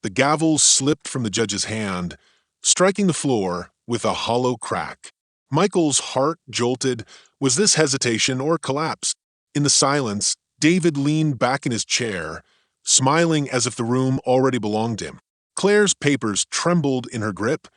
The gavel slipped from the judge's hand, striking the floor with a hollow crack. Michael's heart jolted. Was this hesitation or collapse? In the silence, David leaned back in his chair, smiling as if the room already belonged to him. Claire's papers trembled in her grip.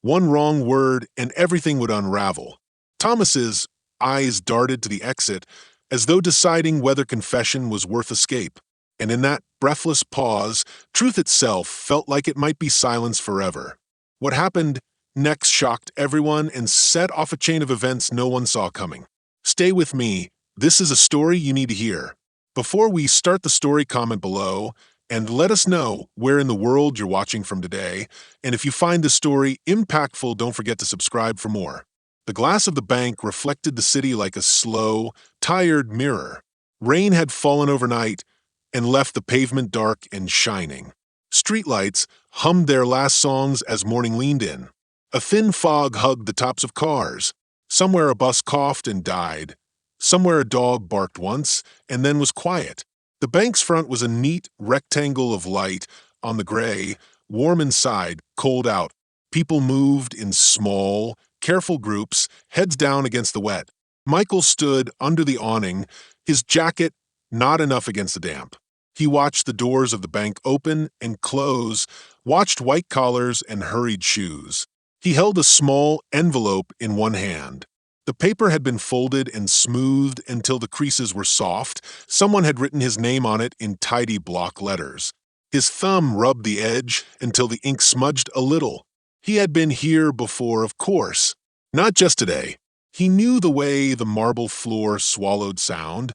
One wrong word and everything would unravel. Thomas's eyes darted to the exit, as though deciding whether confession was worth escape. And in that breathless pause, truth itself felt like it might be silence forever. What happened next shocked everyone and set off a chain of events no one saw coming. Stay with me. This is a story you need to hear. Before we start the story, comment below and let us know where in the world you're watching from today. And if you find the story impactful, don't forget to subscribe for more. The glass of the bank reflected the city like a slow, tired mirror. Rain had fallen overnight and left the pavement dark and shining. Streetlights hummed their last songs as morning leaned in. A thin fog hugged the tops of cars. Somewhere a bus coughed and died. Somewhere a dog barked once and then was quiet. The bank's front was a neat rectangle of light on the gray, warm inside, cold out. People moved in small, careful groups, heads down against the wet. Michael stood under the awning, his jacket not enough against the damp. He watched the doors of the bank open and close, watched white collars and hurried shoes. He held a small envelope in one hand. The paper had been folded and smoothed until the creases were soft. Someone had written his name on it in tidy block letters. His thumb rubbed the edge until the ink smudged a little. He had been here before, of course. Not just today. He knew the way the marble floor swallowed sound,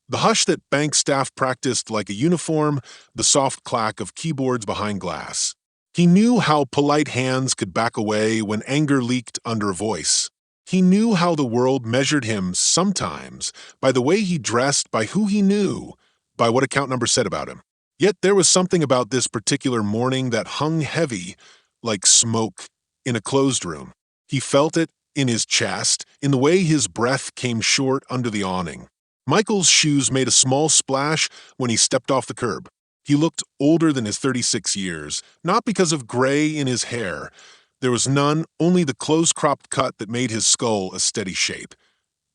the hush that bank staff practiced like a uniform, the soft clack of keyboards behind glass. He knew how polite hands could back away when anger leaked under a voice. He knew how the world measured him sometimes by the way he dressed, by who he knew, by what account number said about him. Yet there was something about this particular morning that hung heavy, like smoke, in a closed room. He felt it in his chest, in the way his breath came short under the awning. Michael's shoes made a small splash when he stepped off the curb. He looked older than his 36 years, not because of gray in his hair. There was none, only the close-cropped cut that made his skull a steady shape.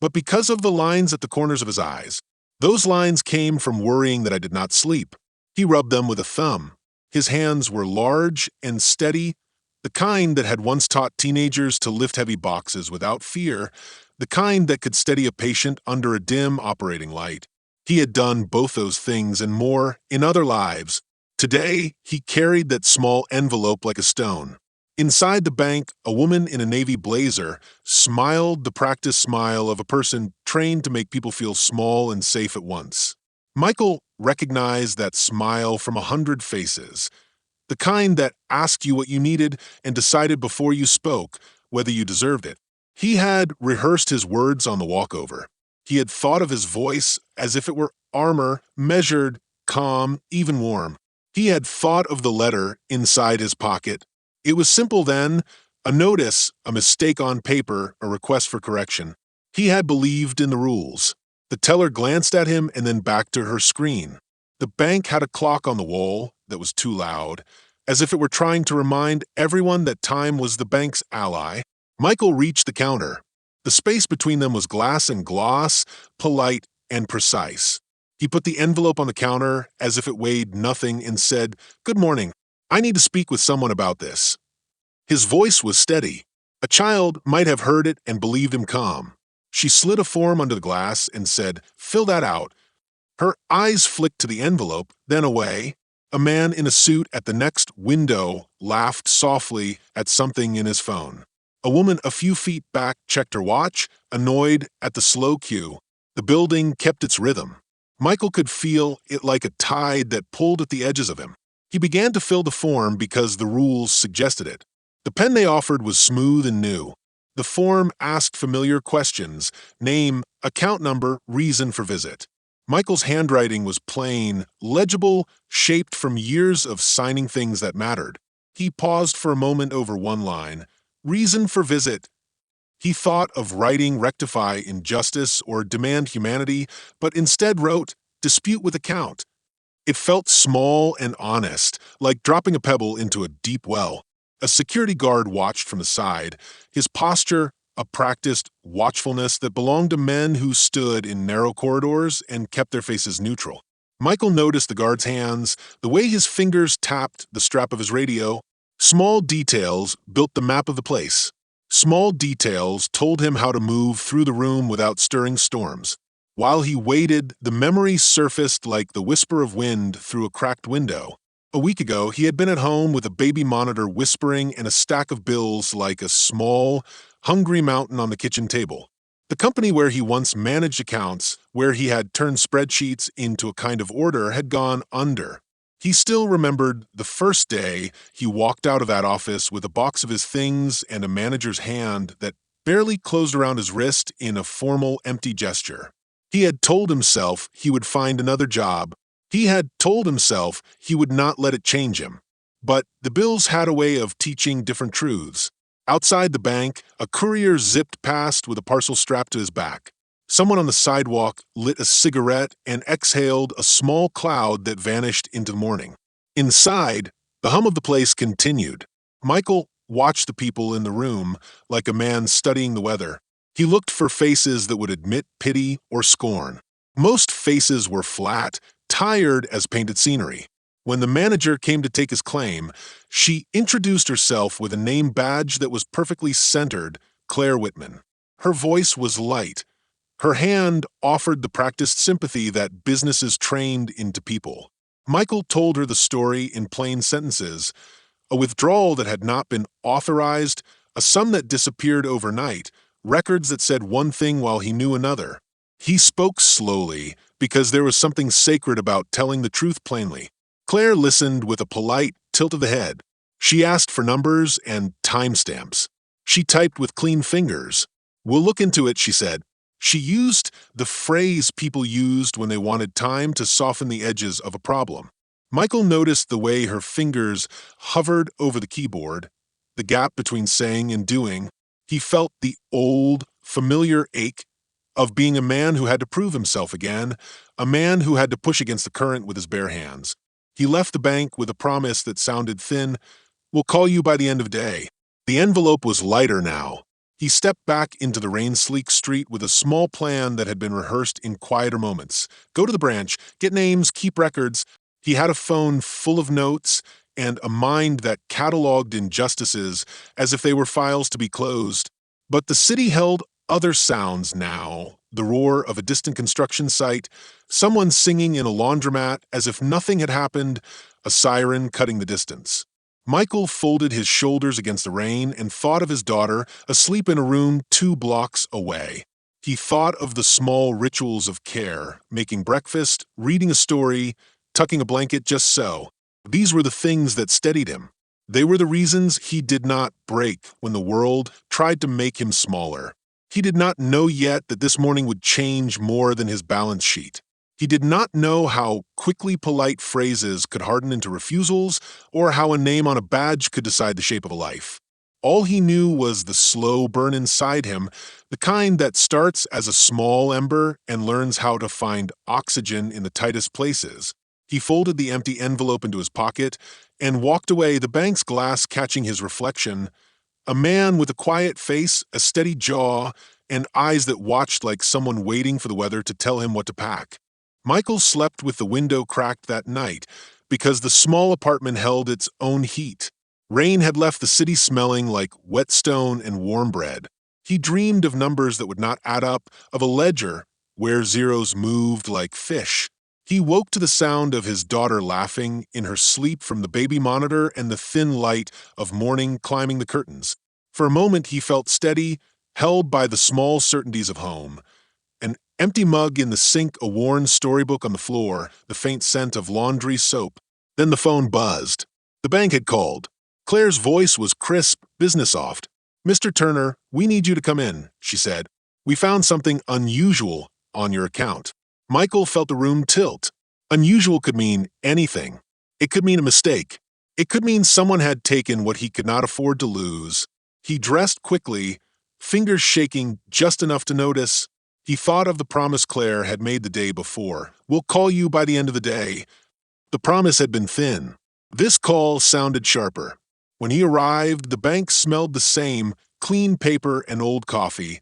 But because of the lines at the corners of his eyes. Those lines came from worrying that I did not sleep. He rubbed them with a thumb. His hands were large and steady, the kind that had once taught teenagers to lift heavy boxes without fear, the kind that could steady a patient under a dim operating light. He had done both those things and more in other lives. Today, he carried that small envelope like a stone. Inside the bank, a woman in a navy blazer smiled the practiced smile of a person trained to make people feel small and safe at once. Michael recognized that smile from 100 faces, the kind that asked you what you needed and decided before you spoke whether you deserved it. He had rehearsed his words on the walkover. He had thought of his voice as if it were armor, measured, calm, even warm. He had thought of the letter inside his pocket. It was simple then, a notice, a mistake on paper, a request for correction. He had believed in the rules. The teller glanced at him and then back to her screen. The bank had a clock on the wall that was too loud, as if it were trying to remind everyone that time was the bank's ally. Michael reached the counter. The space between them was glass and gloss, polite and precise. He put the envelope on the counter as if it weighed nothing and said, "Good morning. I need to speak with someone about this." His voice was steady. A child might have heard it and believed him calm. She slid a form under the glass and said, "Fill that out." Her eyes flicked to the envelope, then away. A man in a suit at the next window laughed softly at something in his phone. A woman a few feet back checked her watch, annoyed at the slow queue. The building kept its rhythm. Michael could feel it like a tide that pulled at the edges of him. He began to fill the form because the rules suggested it. The pen they offered was smooth and new. The form asked familiar questions: name, account number, reason for visit. Michael's handwriting was plain, legible, shaped from years of signing things that mattered. He paused for a moment over one line. Reason for visit. He thought of writing rectify injustice or demand humanity, but instead wrote dispute with account. It felt small and honest, like dropping a pebble into a deep well. A security guard watched from the side, his posture a practiced watchfulness that belonged to men who stood in narrow corridors and kept their faces neutral. Michael noticed the guard's hands, the way his fingers tapped the strap of his radio. Small details built the map of the place. Small details told him how to move through the room without stirring storms. While he waited, the memory surfaced like the whisper of wind through a cracked window. A week ago, he had been at home with a baby monitor whispering and a stack of bills like a small, hungry mountain on the kitchen table. The company where he once managed accounts, where he had turned spreadsheets into a kind of order, had gone under. He still remembered the first day he walked out of that office with a box of his things and a manager's hand that barely closed around his wrist in a formal, empty gesture. He had told himself he would find another job. He had told himself he would not let it change him. But the bills had a way of teaching different truths. Outside the bank, a courier zipped past with a parcel strapped to his back. Someone on the sidewalk lit a cigarette and exhaled a small cloud that vanished into the morning. Inside, the hum of the place continued. Michael watched the people in the room like a man studying the weather. He looked for faces that would admit pity or scorn. Most faces were flat, tired as painted scenery. When the manager came to take his claim, she introduced herself with a name badge that was perfectly centered, Claire Whitman. Her voice was light. Her hand offered the practiced sympathy that businesses trained into people. Michael told her the story in plain sentences: a withdrawal that had not been authorized, a sum that disappeared overnight, records that said one thing while he knew another. He spoke slowly because there was something sacred about telling the truth plainly. Claire listened with a polite tilt of the head. She asked for numbers and timestamps. She typed with clean fingers. "We'll look into it," she said. She used the phrase people used when they wanted time to soften the edges of a problem. Michael noticed the way her fingers hovered over the keyboard, the gap between saying and doing. He felt the old, familiar ache of being a man who had to prove himself again, a man who had to push against the current with his bare hands. He left the bank with a promise that sounded thin: "We'll call you by the end of the day." The envelope was lighter now. He stepped back into the rain-sleek street with a small plan that had been rehearsed in quieter moments. Go to the branch, get names, keep records. He had a phone full of notes and a mind that cataloged injustices as if they were files to be closed. But the city held other sounds now: the roar of a distant construction site, someone singing in a laundromat as if nothing had happened, a siren cutting the distance. Michael folded his shoulders against the rain and thought of his daughter asleep in a room 2 blocks away. He thought of the small rituals of care: making breakfast, reading a story, tucking a blanket just so. These were the things that steadied him. They were the reasons he did not break when the world tried to make him smaller. He did not know yet that this morning would change more than his balance sheet. He did not know how quickly polite phrases could harden into refusals, or how a name on a badge could decide the shape of a life. All he knew was the slow burn inside him, the kind that starts as a small ember and learns how to find oxygen in the tightest places. He folded the empty envelope into his pocket and walked away, the bank's glass catching his reflection. A man with a quiet face, a steady jaw, and eyes that watched like someone waiting for the weather to tell him what to pack. Michael slept with the window cracked that night because the small apartment held its own heat. Rain had left the city smelling like whetstone and warm bread. He dreamed of numbers that would not add up, of a ledger where zeros moved like fish. He woke to the sound of his daughter laughing in her sleep from the baby monitor and the thin light of morning climbing the curtains. For a moment he felt steady, held by the small certainties of home. An empty mug in the sink, a worn storybook on the floor, the faint scent of laundry soap. Then the phone buzzed. The bank had called. Claire's voice was crisp, business-soft. "Mr. Turner, we need you to come in," she said. "We found something unusual on your account." Michael felt the room tilt. Unusual could mean anything. It could mean a mistake. It could mean someone had taken what he could not afford to lose. He dressed quickly, fingers shaking just enough to notice. He thought of the promise Claire had made the day before. "We'll call you by the end of the day." The promise had been thin. This call sounded sharper. When he arrived, the bank smelled the same: clean paper and old coffee,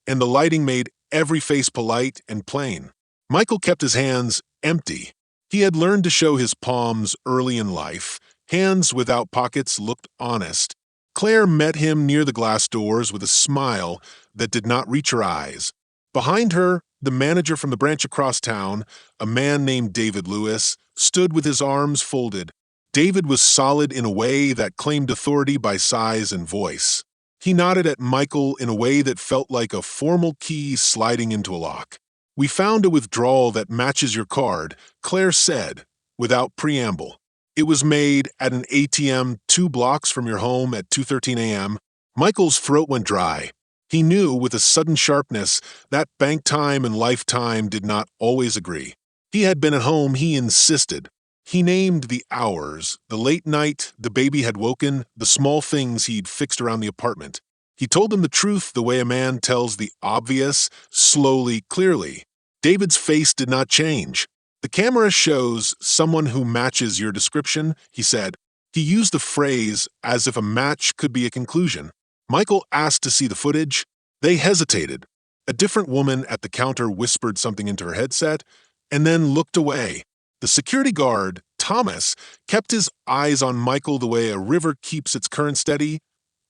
and the lighting made every face polite and plain. Michael kept his hands empty. He had learned to show his palms early in life. Hands without pockets looked honest. Claire met him near the glass doors with a smile that did not reach her eyes. Behind her, the manager from the branch across town, a man named David Lewis, stood with his arms folded. David was solid in a way that claimed authority by size and voice. He nodded at Michael in a way that felt like a formal key sliding into a lock. "We found a withdrawal that matches your card," Claire said, without preamble. "It was made at an ATM 2 blocks from your home at 2:13 a.m. Michael's throat went dry. He knew with a sudden sharpness that bank time and lifetime did not always agree. He had been at home, he insisted. He named the hours, the late night the baby had woken, the small things he'd fixed around the apartment. He told them the truth the way a man tells the obvious, slowly, clearly. David's face did not change. "The camera shows someone who matches your description," he said. He used the phrase as if a match could be a conclusion. Michael asked to see the footage. They hesitated. A different woman at the counter whispered something into her headset and then looked away. The security guard, Thomas, kept his eyes on Michael the way a river keeps its current steady,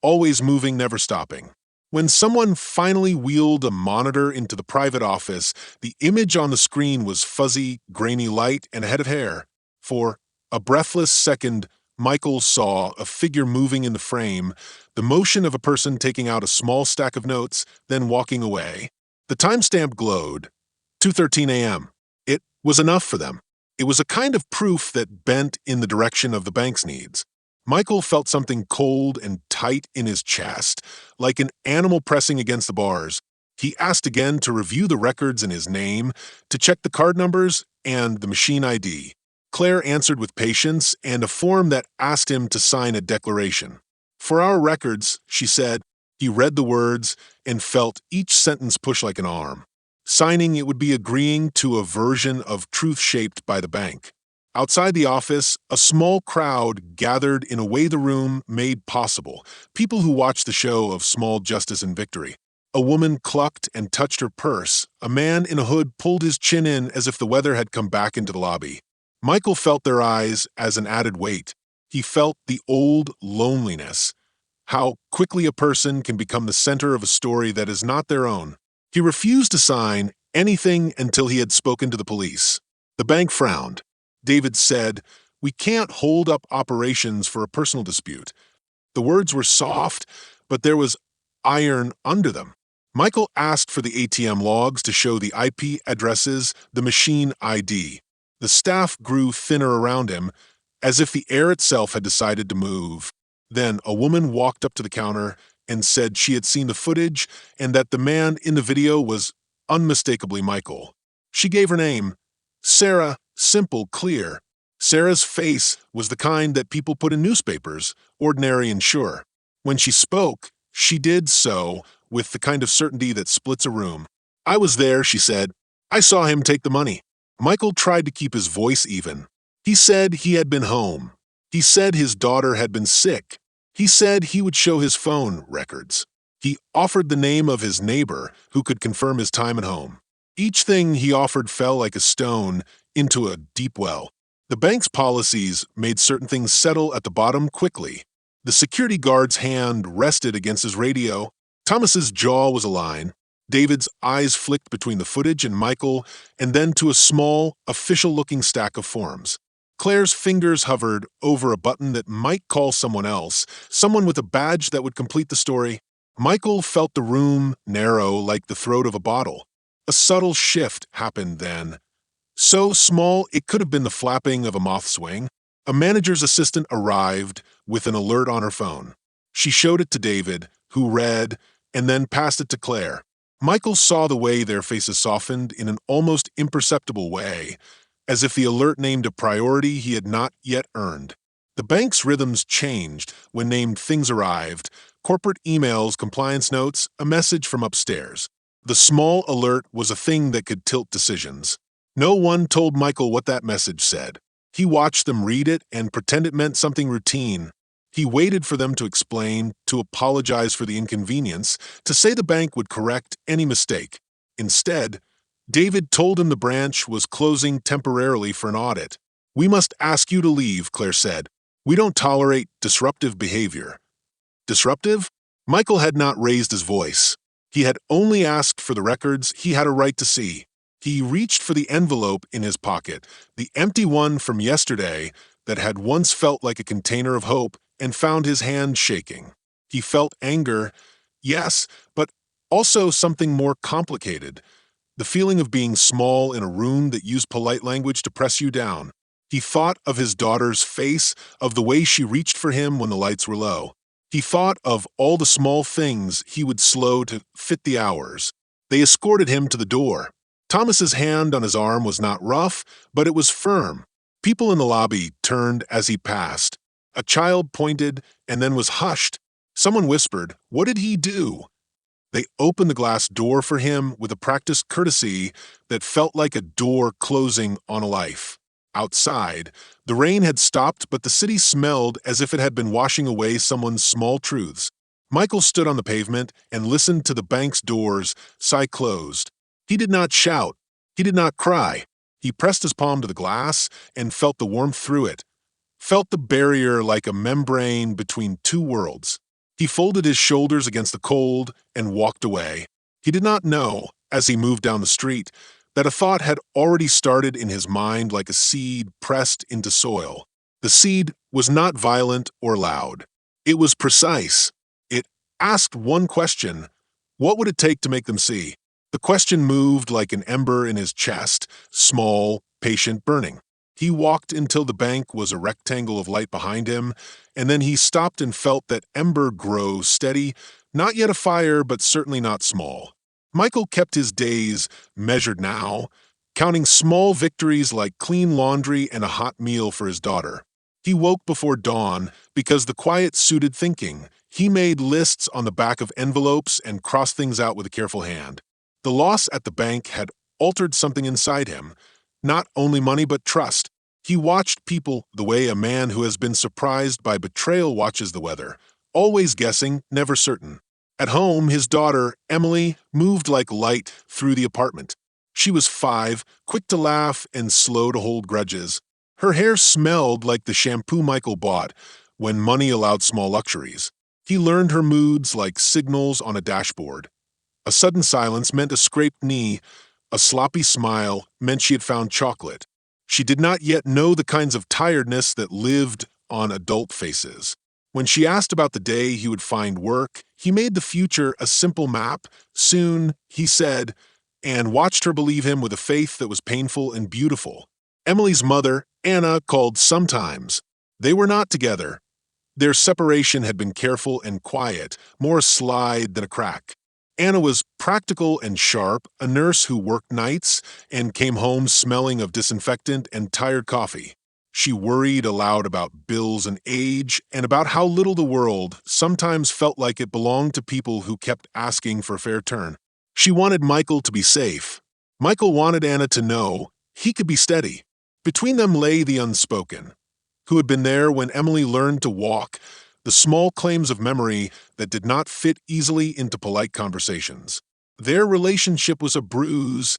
always moving, never stopping. When someone finally wheeled a monitor into the private office, the image on the screen was fuzzy, grainy light and a head of hair. For a breathless second, Michael saw a figure moving in the frame, the motion of a person taking out a small stack of notes, then walking away. The timestamp glowed. 2:13 a.m. It was enough for them. It was a kind of proof that bent in the direction of the bank's needs. Michael felt something cold and tight in his chest, like an animal pressing against the bars. He asked again to review the records in his name, to check the card numbers and the machine ID. Claire answered with patience and a form that asked him to sign a declaration. "For our records," she said. He read the words and felt each sentence push like an arm. Signing it would be agreeing to a version of truth shaped by the bank. Outside the office, a small crowd gathered in a way the room made possible, people who watched the show of small justice and victory. A woman clucked and touched her purse. A man in a hood pulled his chin in as if the weather had come back into the lobby. Michael felt their eyes as an added weight. He felt the old loneliness, how quickly a person can become the center of a story that is not their own. He refused to sign anything until he had spoken to the police. The bank frowned. David said, "We can't hold up operations for a personal dispute." The words were soft, but there was iron under them. Michael asked for the ATM logs to show the IP addresses, the machine ID. The staff grew thinner around him, as if the air itself had decided to move. Then a woman walked up to the counter and said she had seen the footage and that the man in the video was unmistakably Michael. She gave her name, Sarah, simple, clear. Sarah's face was the kind that people put in newspapers, ordinary and sure. When she spoke, she did so with the kind of certainty that splits a room. "I was there," she said. "I saw him take the money." Michael tried to keep his voice even. He said he had been home. He said his daughter had been sick. He said he would show his phone records. He offered the name of his neighbor who could confirm his time at home. Each thing he offered fell like a stone into a deep well. The bank's policies made certain things settle at the bottom quickly. The security guard's hand rested against his radio. Thomas's jaw was a line. David's eyes flicked between the footage and Michael, and then to a small, official-looking stack of forms. Claire's fingers hovered over a button that might call someone else, someone with a badge that would complete the story. Michael felt the room narrow like the throat of a bottle. A subtle shift happened then. So small it could have been the flapping of a moth's wing. A manager's assistant arrived with an alert on her phone. She showed it to David, who read, and then passed it to Claire. Michael saw the way their faces softened in an almost imperceptible way, as if the alert named a priority he had not yet earned. The bank's rhythms changed when named things arrived: corporate emails, compliance notes, a message from upstairs. The small alert was a thing that could tilt decisions. No one told Michael what that message said. He watched them read it and pretend it meant something routine. He waited for them to explain, to apologize for the inconvenience, to say the bank would correct any mistake. Instead, David told him the branch was closing temporarily for an audit. "We must ask you to leave," Claire said. "We don't tolerate disruptive behavior." Disruptive? Michael had not raised his voice. He had only asked for the records he had a right to see. He reached for the envelope in his pocket, the empty one from yesterday that had once felt like a container of hope, and found his hand shaking. He felt anger, yes, but also something more complicated. The feeling of being small in a room that used polite language to press you down. He thought of his daughter's face, of the way she reached for him when the lights were low. He thought of all the small things he would slow to fit the hours. They escorted him to the door. Thomas's hand on his arm was not rough, but it was firm. People in the lobby turned as he passed. A child pointed and then was hushed. Someone whispered, "What did he do?" They opened the glass door for him with a practiced courtesy that felt like a door closing on a life. Outside, the rain had stopped, but the city smelled as if it had been washing away someone's small truths. Michael stood on the pavement and listened to the bank's doors sigh closed. He did not shout. He did not cry. He pressed his palm to the glass and felt the warmth through it, felt the barrier like a membrane between two worlds. He folded his shoulders against the cold and walked away. He did not know, as he moved down the street, that a thought had already started in his mind like a seed pressed into soil. The seed was not violent or loud. It was precise. It asked one question: what would it take to make them see? The question moved like an ember in his chest, small, patient, burning. He walked until the bank was a rectangle of light behind him, and then he stopped and felt that ember grow steady, not yet a fire, but certainly not small. Michael kept his days measured now, counting small victories like clean laundry and a hot meal for his daughter. He woke before dawn because the quiet suited thinking. He made lists on the back of envelopes and crossed things out with a careful hand. The loss at the bank had altered something inside him. Not only money, but trust. He watched people the way a man who has been surprised by betrayal watches the weather, always guessing, never certain. At home, his daughter, Emily, moved like light through the apartment. She was 5, quick to laugh and slow to hold grudges. Her hair smelled like the shampoo Michael bought when money allowed small luxuries. He learned her moods like signals on a dashboard. A sudden silence meant a scraped knee. A sloppy smile meant she had found chocolate. She did not yet know the kinds of tiredness that lived on adult faces. When she asked about the day he would find work, he made the future a simple map. Soon, he said, and watched her believe him with a faith that was painful and beautiful. Emily's mother, Anna, called sometimes. They were not together. Their separation had been careful and quiet, more a slide than a crack. Anna was practical and sharp, a nurse who worked nights and came home smelling of disinfectant and tired coffee. She worried aloud about bills and age, and about how little the world sometimes felt like it belonged to people who kept asking for a fair turn. She wanted Michael to be safe. Michael wanted Anna to know he could be steady. Between them lay the unspoken, who had been there when Emily learned to walk, the small claims of memory that did not fit easily into polite conversations. Their relationship was a bruise,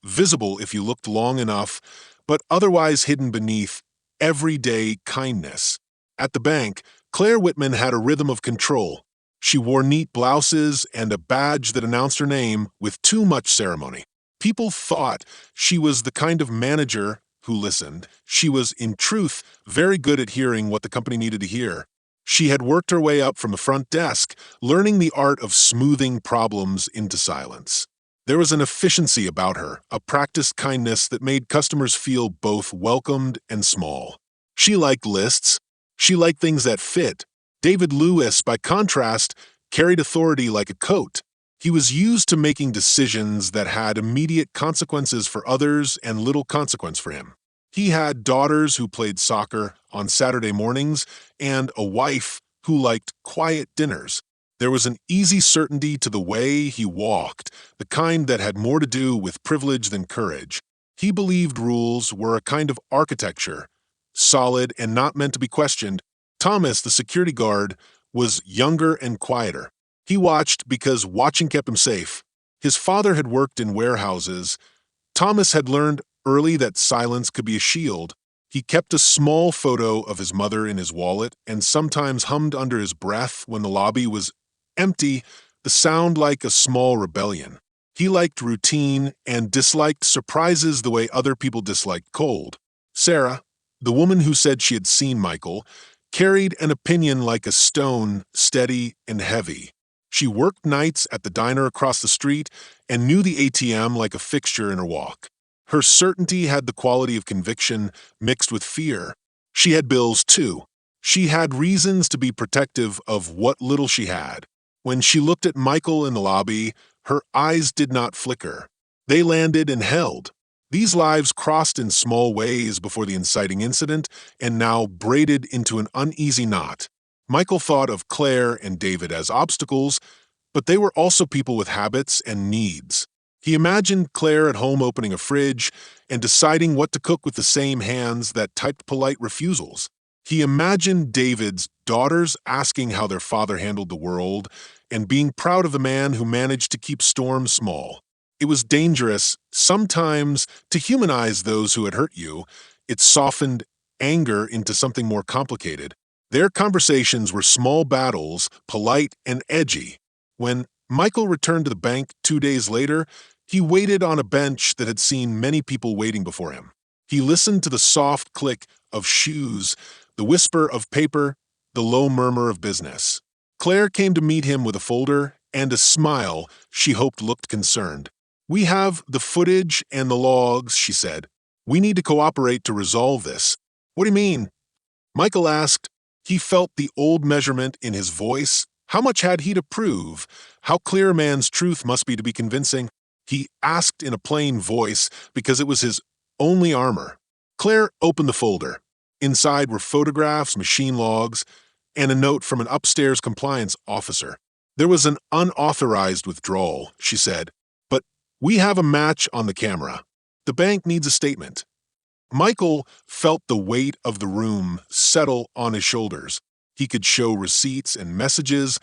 visible if you looked long enough, but otherwise hidden beneath everyday kindness. At the bank, Claire Whitman had a rhythm of control. She wore neat blouses and a badge that announced her name with too much ceremony. People thought she was the kind of manager who listened. She was, in truth, very good at hearing what the company needed to hear. She had worked her way up from the front desk, learning the art of smoothing problems into silence. There was an efficiency about her, a practiced kindness that made customers feel both welcomed and small. She liked lists. She liked things that fit. David Lewis, by contrast, carried authority like a coat. He was used to making decisions that had immediate consequences for others and little consequence for him. He had daughters who played soccer on Saturday mornings and a wife who liked quiet dinners. There was an easy certainty to the way he walked, the kind that had more to do with privilege than courage. He believed rules were a kind of architecture, solid, and not meant to be questioned. Thomas, the security guard, was younger and quieter. He watched because watching kept him safe. His father had worked in warehouses. Thomas had learned early that silence could be a shield. He kept a small photo of his mother in his wallet and sometimes hummed under his breath when the lobby was empty, the sound like a small rebellion. He liked routine and disliked surprises the way other people disliked cold. Sarah, the woman who said she had seen Michael, carried an opinion like a stone, steady and heavy. She worked nights at the diner across the street and knew the ATM like a fixture in her walk. Her certainty had the quality of conviction mixed with fear. She had bills, too. She had reasons to be protective of what little she had. When she looked at Michael in the lobby, her eyes did not flicker. They landed and held. These lives crossed in small ways before the inciting incident and now braided into an uneasy knot. Michael thought of Claire and David as obstacles, but they were also people with habits and needs. He imagined Claire at home opening a fridge and deciding what to cook with the same hands that typed polite refusals. He imagined David's daughters asking how their father handled the world and being proud of the man who managed to keep storms small. It was dangerous, sometimes, to humanize those who had hurt you. It softened anger into something more complicated. Their conversations were small battles, polite and edgy. When Michael returned to the bank 2 days later, he waited on a bench that had seen many people waiting before him. He listened to the soft click of shoes, the whisper of paper, the low murmur of business. Claire came to meet him with a folder and a smile she hoped looked concerned. "We have the footage and the logs," she said. "We need to cooperate to resolve this." "What do you mean?" Michael asked. He felt the old measurement in his voice. How much had he to prove? How clear a man's truth must be to be convincing? He asked in a plain voice because it was his only armor. Claire opened the folder. Inside were photographs, machine logs, and a note from an upstairs compliance officer. "There was an unauthorized withdrawal," she said, "but we have a match on the camera. The bank needs a statement." Michael felt the weight of the room settle on his shoulders. He could show receipts and messages,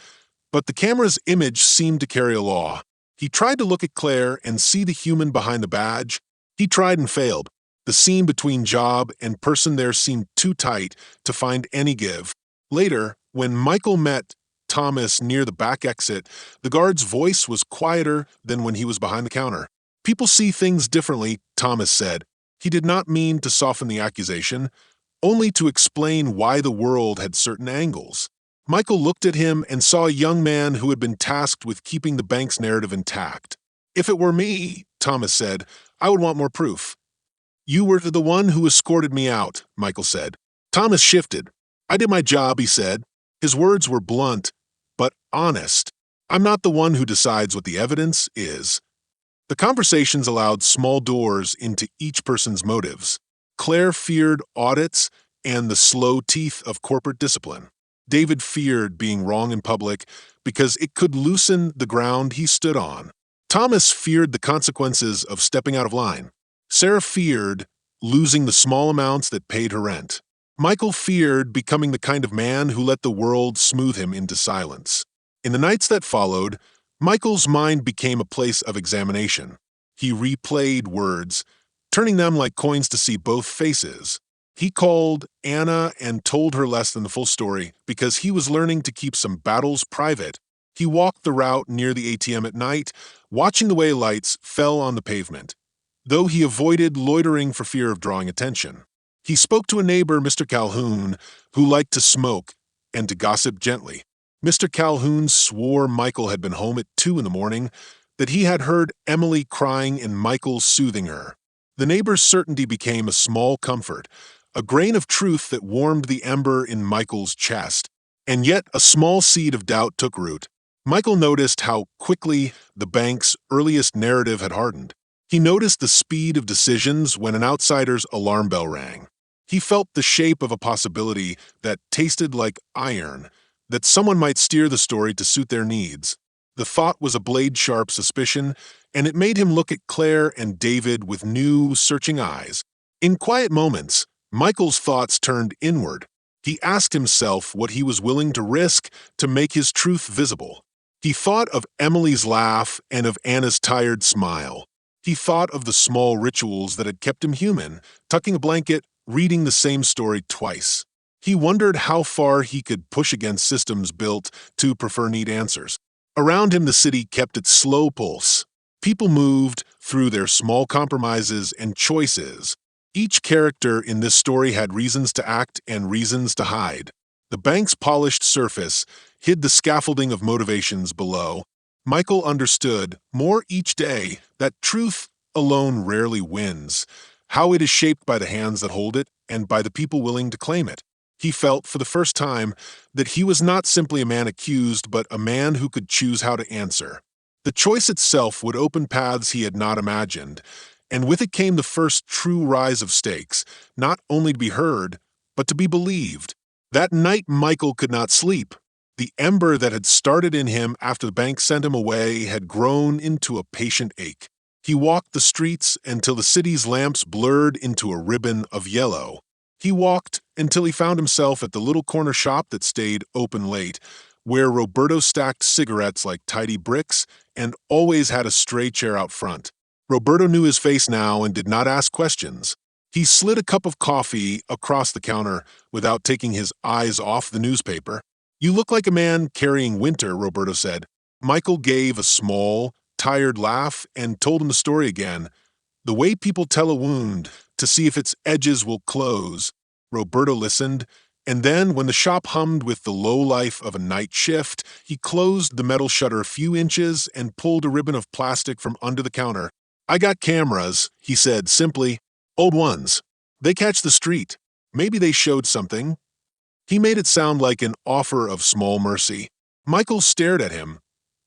but the camera's image seemed to carry a law. He tried to look at Claire and see the human behind the badge. He tried and failed. The seam between job and person there seemed too tight to find any give. Later, when Michael met Thomas near the back exit, the guard's voice was quieter than when he was behind the counter. "People see things differently," Thomas said. He did not mean to soften the accusation, only to explain why the world had certain angles. Michael looked at him and saw a young man who had been tasked with keeping the bank's narrative intact. "If it were me," Thomas said, "I would want more proof." "You were the one who escorted me out," Michael said. Thomas shifted. "I did my job," he said. His words were blunt, but honest. "I'm not the one who decides what the evidence is." The conversations allowed small doors into each person's motives. Claire feared audits and the slow teeth of corporate discipline. David feared being wrong in public because it could loosen the ground he stood on. Thomas feared the consequences of stepping out of line. Sarah feared losing the small amounts that paid her rent. Michael feared becoming the kind of man who let the world smooth him into silence. In the nights that followed, Michael's mind became a place of examination. He replayed words, turning them like coins to see both faces. He called Anna and told her less than the full story because he was learning to keep some battles private. He walked the route near the ATM at night, watching the way lights fell on the pavement, though he avoided loitering for fear of drawing attention. He spoke to a neighbor, Mr. Calhoun, who liked to smoke and to gossip gently. Mr. Calhoun swore Michael had been home at 2 in the morning, that he had heard Emily crying and Michael soothing her. The neighbor's certainty became a small comfort, a grain of truth that warmed the ember in Michael's chest. And yet a small seed of doubt took root. Michael noticed how quickly the bank's earliest narrative had hardened. He noticed the speed of decisions when an outsider's alarm bell rang. He felt the shape of a possibility that tasted like iron, that someone might steer the story to suit their needs. The thought was a blade-sharp suspicion, and it made him look at Claire and David with new, searching eyes. In quiet moments, Michael's thoughts turned inward. He asked himself what he was willing to risk to make his truth visible. He thought of Emily's laugh and of Anna's tired smile. He thought of the small rituals that had kept him human, tucking a blanket, reading the same story twice. He wondered how far he could push against systems built to prefer neat answers. Around him, the city kept its slow pulse. People moved through their small compromises and choices. Each character in this story had reasons to act and reasons to hide. The bank's polished surface hid the scaffolding of motivations below. Michael understood, more each day, that truth alone rarely wins, how it is shaped by the hands that hold it and by the people willing to claim it. He felt, for the first time, that he was not simply a man accused, but a man who could choose how to answer. The choice itself would open paths he had not imagined, and with it came the first true rise of stakes, not only to be heard, but to be believed. That night Michael could not sleep. The ember that had started in him after the bank sent him away had grown into a patient ache. He walked the streets until the city's lamps blurred into a ribbon of yellow. He walked until he found himself at the little corner shop that stayed open late, where Roberto stacked cigarettes like tidy bricks and always had a stray chair out front. Roberto knew his face now and did not ask questions. He slid a cup of coffee across the counter without taking his eyes off the newspaper. "You look like a man carrying winter," Roberto said. Michael gave a small, tired laugh and told him the story again. The way people tell a wound to see if its edges will close. Roberto listened, and then, when the shop hummed with the low life of a night shift, he closed the metal shutter a few inches and pulled a ribbon of plastic from under the counter. "I got cameras," he said simply. "Old ones. They catch the street. Maybe they showed something." He made it sound like an offer of small mercy. Michael stared at him.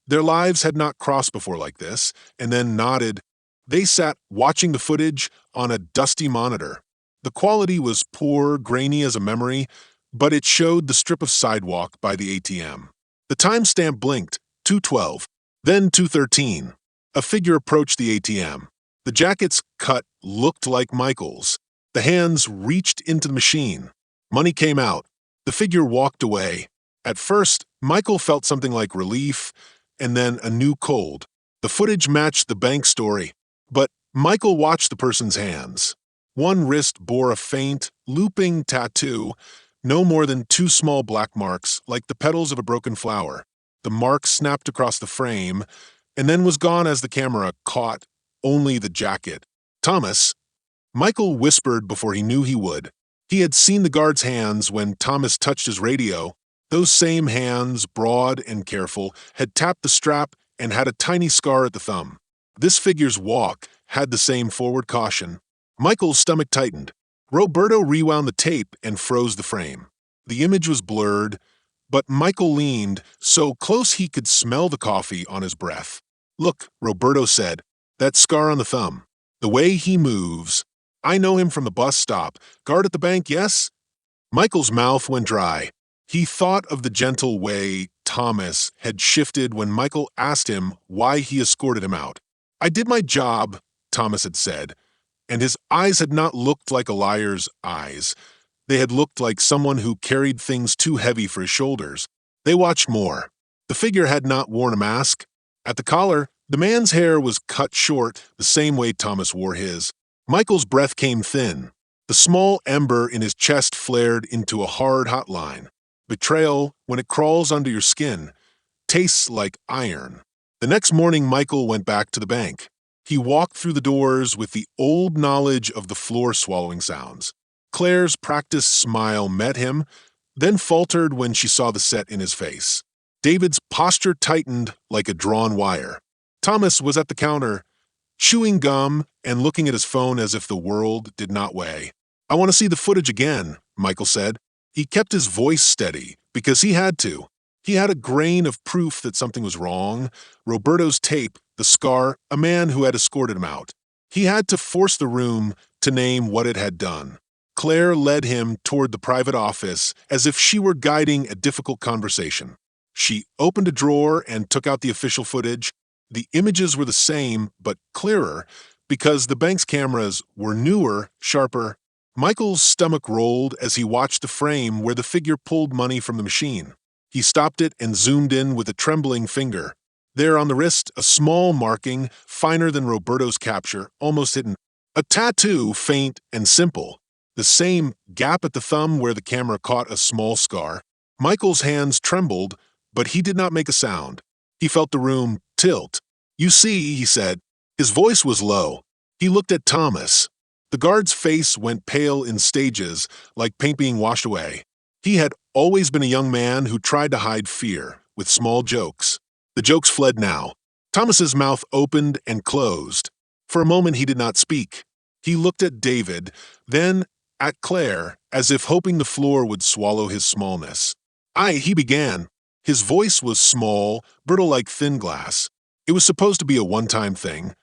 Their lives had not crossed before like this, and then nodded. They sat watching the footage on a dusty monitor. The quality was poor, grainy as a memory, but it showed the strip of sidewalk by the ATM. The timestamp blinked, 2:12, then 2:13. A figure approached the ATM. The jacket's cut looked like Michael's. The hands reached into the machine. Money came out. The figure walked away. At first, Michael felt something like relief, and then a new cold. The footage matched the bank story, but Michael watched the person's hands. One wrist bore a faint, looping tattoo, no more than 2 small black marks, like the petals of a broken flower. The mark snapped across the frame, and then was gone as the camera caught only the jacket. "Thomas," Michael whispered before he knew he would. He had seen the guard's hands when Thomas touched his radio. Those same hands, broad and careful, had tapped the strap and had a tiny scar at the thumb. This figure's walk had the same forward caution. Michael's stomach tightened. Roberto rewound the tape and froze the frame. The image was blurred, but Michael leaned so close he could smell the coffee on his breath. "Look," Roberto said, "that scar on the thumb. The way he moves. I know him from the bus stop. Guard at the bank, yes?" Michael's mouth went dry. He thought of the gentle way Thomas had shifted when Michael asked him why he escorted him out. "I did my job," Thomas had said, and his eyes had not looked like a liar's eyes. They had looked like someone who carried things too heavy for his shoulders. They watched more. The figure had not worn a mask. At the collar, the man's hair was cut short, the same way Thomas wore his. Michael's breath came thin. The small ember in his chest flared into a hard, hot line. Betrayal, when it crawls under your skin, tastes like iron. The next morning, Michael went back to the bank. He walked through the doors with the old knowledge of the floor swallowing sounds. Claire's practiced smile met him, then faltered when she saw the set in his face. David's posture tightened like a drawn wire. Thomas was at the counter, chewing gum and looking at his phone as if the world did not weigh. "I want to see the footage again," Michael said. He kept his voice steady because he had to. He had a grain of proof that something was wrong. Roberto's tape, the scar, a man who had escorted him out. He had to force the room to name what it had done. Claire led him toward the private office as if she were guiding a difficult conversation. She opened a drawer and took out the official footage. The images were the same, but clearer, because the bank's cameras were newer, sharper, Michael's stomach rolled as he watched the frame where the figure pulled money from the machine. He stopped it and zoomed in with a trembling finger. There on the wrist, a small marking, finer than Roberto's capture, almost hidden. A tattoo, faint and simple. The same gap at the thumb where the camera caught a small scar. Michael's hands trembled, but he did not make a sound. He felt the room tilt. "You see," he said. His voice was low. He looked at Thomas. The guard's face went pale in stages, like paint being washed away. He had always been a young man who tried to hide fear, with small jokes. The jokes fled now. Thomas's mouth opened and closed. For a moment he did not speak. He looked at David, then at Claire, as if hoping the floor would swallow his smallness. He began. His voice was small, brittle like thin glass. It was supposed to be a one-time thing.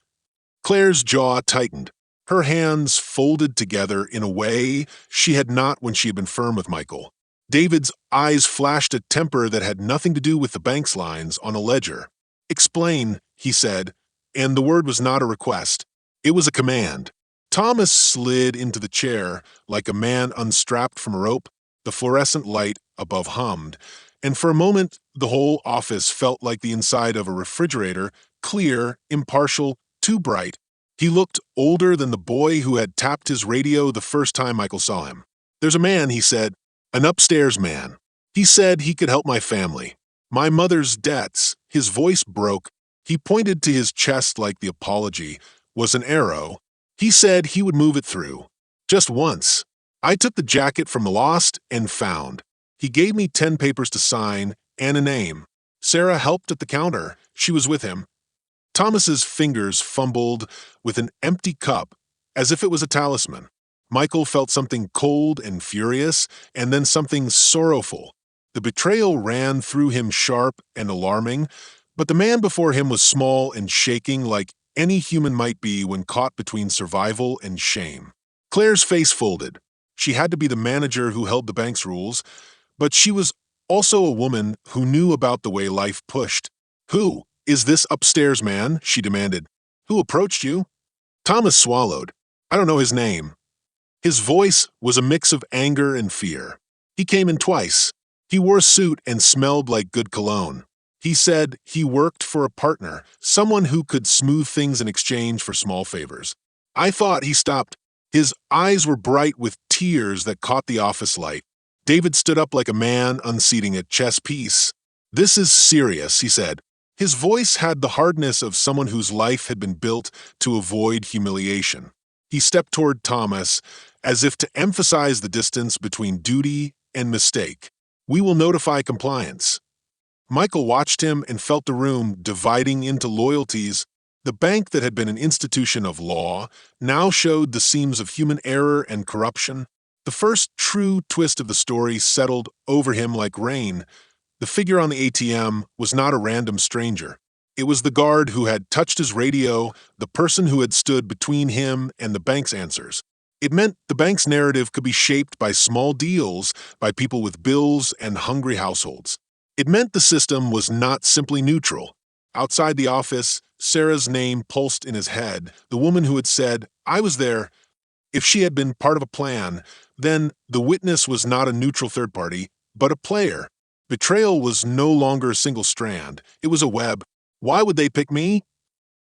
Claire's jaw tightened. Her hands folded together in a way she had not when she had been firm with Michael. David's eyes flashed a temper that had nothing to do with the bank's lines on a ledger. "Explain," he said, and the word was not a request. It was a command. Thomas slid into the chair like a man unstrapped from a rope. The fluorescent light above hummed, and for a moment the whole office felt like the inside of a refrigerator, clear, impartial, too bright. He looked older than the boy who had tapped his radio the first time Michael saw him. "There's a man," he said, "an upstairs man. He said he could help my family. My mother's debts." His voice broke. He pointed to his chest like the apology was an arrow. "He said he would move it through. Just once. I took the jacket from the lost and found. He gave me 10 papers to sign and a name. Sarah helped at the counter. She was with him." Thomas's fingers fumbled with an empty cup, as if it was a talisman. Michael felt something cold and furious, and then something sorrowful. The betrayal ran through him sharp and alarming, but the man before him was small and shaking like any human might be when caught between survival and shame. Claire's face folded. She had to be the manager who held the bank's rules, but she was also a woman who knew about the way life pushed. "Who is this upstairs man?" she demanded. "Who approached you?" Thomas swallowed. "I don't know his name." His voice was a mix of anger and fear. "He came in twice. He wore a suit and smelled like good cologne. He said he worked for a partner, someone who could smooth things in exchange for small favors. I thought." He stopped. His eyes were bright with tears that caught the office light. David stood up like a man unseating a chess piece. "This is serious," he said. His voice had the hardness of someone whose life had been built to avoid humiliation. He stepped toward Thomas, as if to emphasize the distance between duty and mistake. "We will notify compliance." Michael watched him and felt the room dividing into loyalties. The bank that had been an institution of law now showed the seams of human error and corruption. The first true twist of the story settled over him like rain. The figure on the ATM was not a random stranger. It was the guard who had touched his radio, the person who had stood between him and the bank's answers. It meant the bank's narrative could be shaped by small deals, by people with bills and hungry households. It meant the system was not simply neutral. Outside the office, Sarah's name pulsed in his head, the woman who had said, "I was there." If she had been part of a plan, then the witness was not a neutral third party, but a player. Betrayal was no longer a single strand. It was a web. "Why would they pick me?"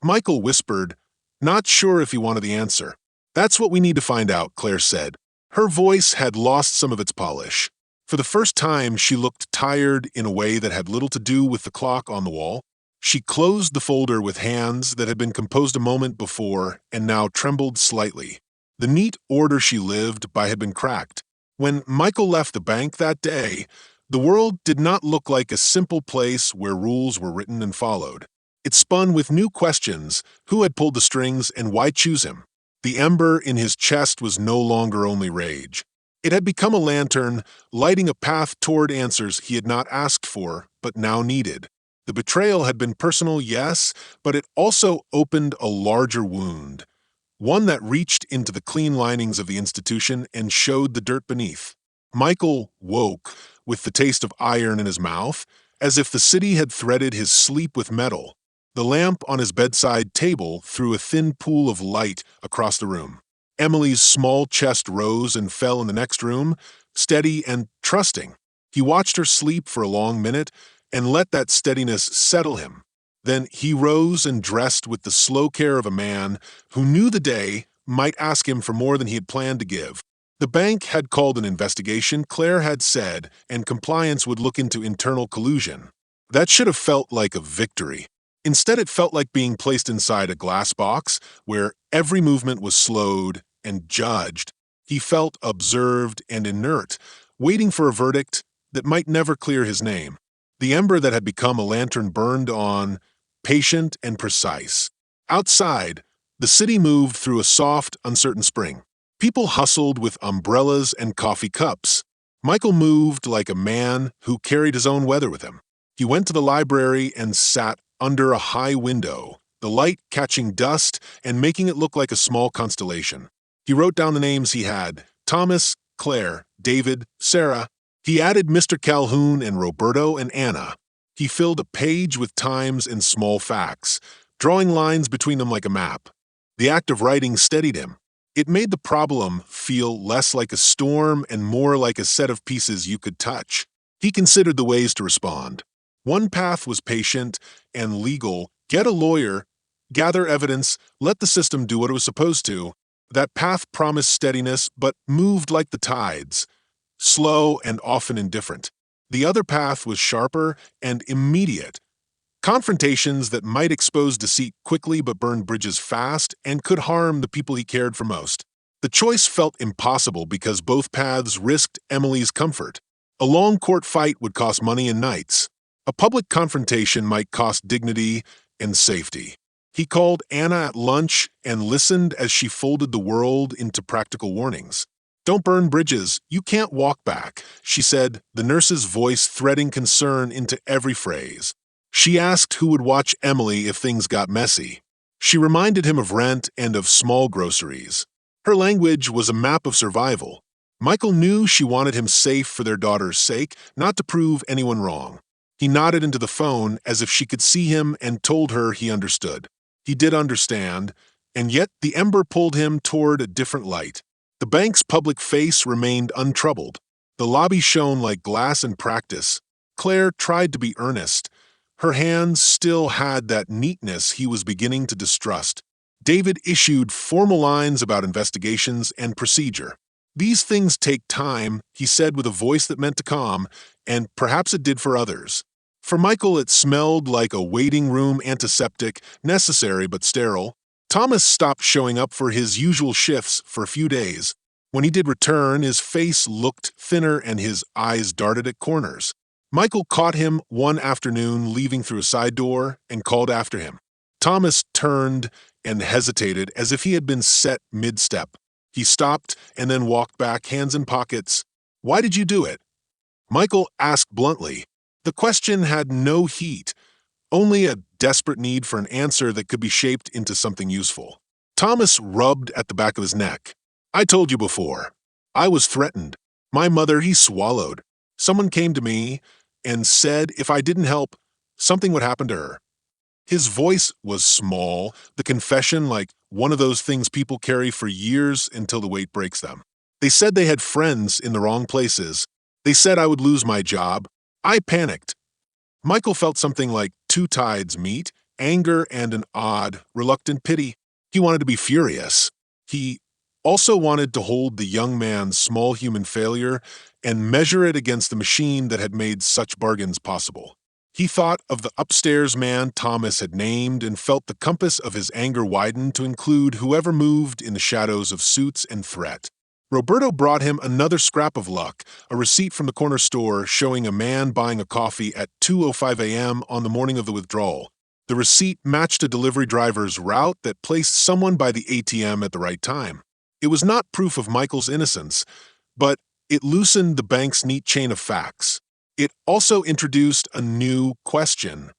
Michael whispered, not sure if he wanted the answer. "That's what we need to find out," Claire said. Her voice had lost some of its polish. For the first time, she looked tired in a way that had little to do with the clock on the wall. She closed the folder with hands that had been composed a moment before and now trembled slightly. The neat order she lived by had been cracked. When Michael left the bank that day, the world did not look like a simple place where rules were written and followed. It spun with new questions: who had pulled the strings and why choose him? The ember in his chest was no longer only rage. It had become a lantern, lighting a path toward answers he had not asked for, but now needed. The betrayal had been personal, yes, but it also opened a larger wound, one that reached into the clean linings of the institution and showed the dirt beneath. Michael woke with the taste of iron in his mouth, as if the city had threaded his sleep with metal. The lamp on his bedside table threw a thin pool of light across the room. Emily's small chest rose and fell in the next room, steady and trusting. He watched her sleep for a long minute and let that steadiness settle him. Then he rose and dressed with the slow care of a man who knew the day might ask him for more than he had planned to give. The bank had called an investigation, Claire had said, and compliance would look into internal collusion. That should have felt like a victory. Instead, it felt like being placed inside a glass box where every movement was slowed and judged. He felt observed and inert, waiting for a verdict that might never clear his name. The ember that had become a lantern burned on, patient and precise. Outside, the city moved through a soft, uncertain spring. People hustled with umbrellas and coffee cups. Michael moved like a man who carried his own weather with him. He went to the library and sat under a high window, the light catching dust and making it look like a small constellation. He wrote down the names he had: Thomas, Claire, David, Sarah. He added Mr. Calhoun and Roberto and Anna. He filled a page with times and small facts, drawing lines between them like a map. The act of writing steadied him. It made the problem feel less like a storm and more like a set of pieces you could touch. He considered the ways to respond. One path was patient and legal: get a lawyer, gather evidence, let the system do what it was supposed to. That path promised steadiness but moved like the tides, slow and often indifferent. The other path was sharper and immediate. Confrontations that might expose deceit quickly but burn bridges fast and could harm the people he cared for most. The choice felt impossible because both paths risked Emily's comfort. A long court fight would cost money and nights. A public confrontation might cost dignity and safety. He called Anna at lunch and listened as she folded the world into practical warnings. "Don't burn bridges. You can't walk back," she said, the nurse's voice threading concern into every phrase. She asked who would watch Emily if things got messy. She reminded him of rent and of small groceries. Her language was a map of survival. Michael knew she wanted him safe for their daughter's sake, not to prove anyone wrong. He nodded into the phone as if she could see him and told her he understood. He did understand, and yet the ember pulled him toward a different light. The bank's public face remained untroubled. The lobby shone like glass in practice. Claire tried to be earnest. Her hands still had that neatness he was beginning to distrust. David issued formal lines about investigations and procedure. "These things take time," he said with a voice that meant to calm, and perhaps it did for others. For Michael, it smelled like a waiting room antiseptic, necessary but sterile. Thomas stopped showing up for his usual shifts for a few days. When he did return, his face looked thinner and his eyes darted at corners. Michael caught him one afternoon leaving through a side door and called after him. Thomas turned and hesitated as if he had been set mid-step. He stopped and then walked back, hands in pockets. "Why did you do it?" Michael asked bluntly. The question had no heat, only a desperate need for an answer that could be shaped into something useful. Thomas rubbed at the back of his neck. "I told you before. I was threatened. My mother," he swallowed. "Someone came to me and said if I didn't help, something would happen to her." His voice was small, the confession like one of those things people carry for years until the weight breaks them. "They said they had friends in the wrong places. They said I would lose my job. I panicked." Michael felt something like two tides meet, anger and an odd, reluctant pity. He wanted to be furious. He also wanted to hold the young man's small human failure and measure it against the machine that had made such bargains possible. He thought of the upstairs man Thomas had named and felt the compass of his anger widen to include whoever moved in the shadows of suits and threat. Roberto brought him another scrap of luck, a receipt from the corner store showing a man buying a coffee at 2:05 a.m. on the morning of the withdrawal. The receipt matched a delivery driver's route that placed someone by the ATM at the right time. It was not proof of Michael's innocence, but it loosened the bank's neat chain of facts. It also introduced a new question.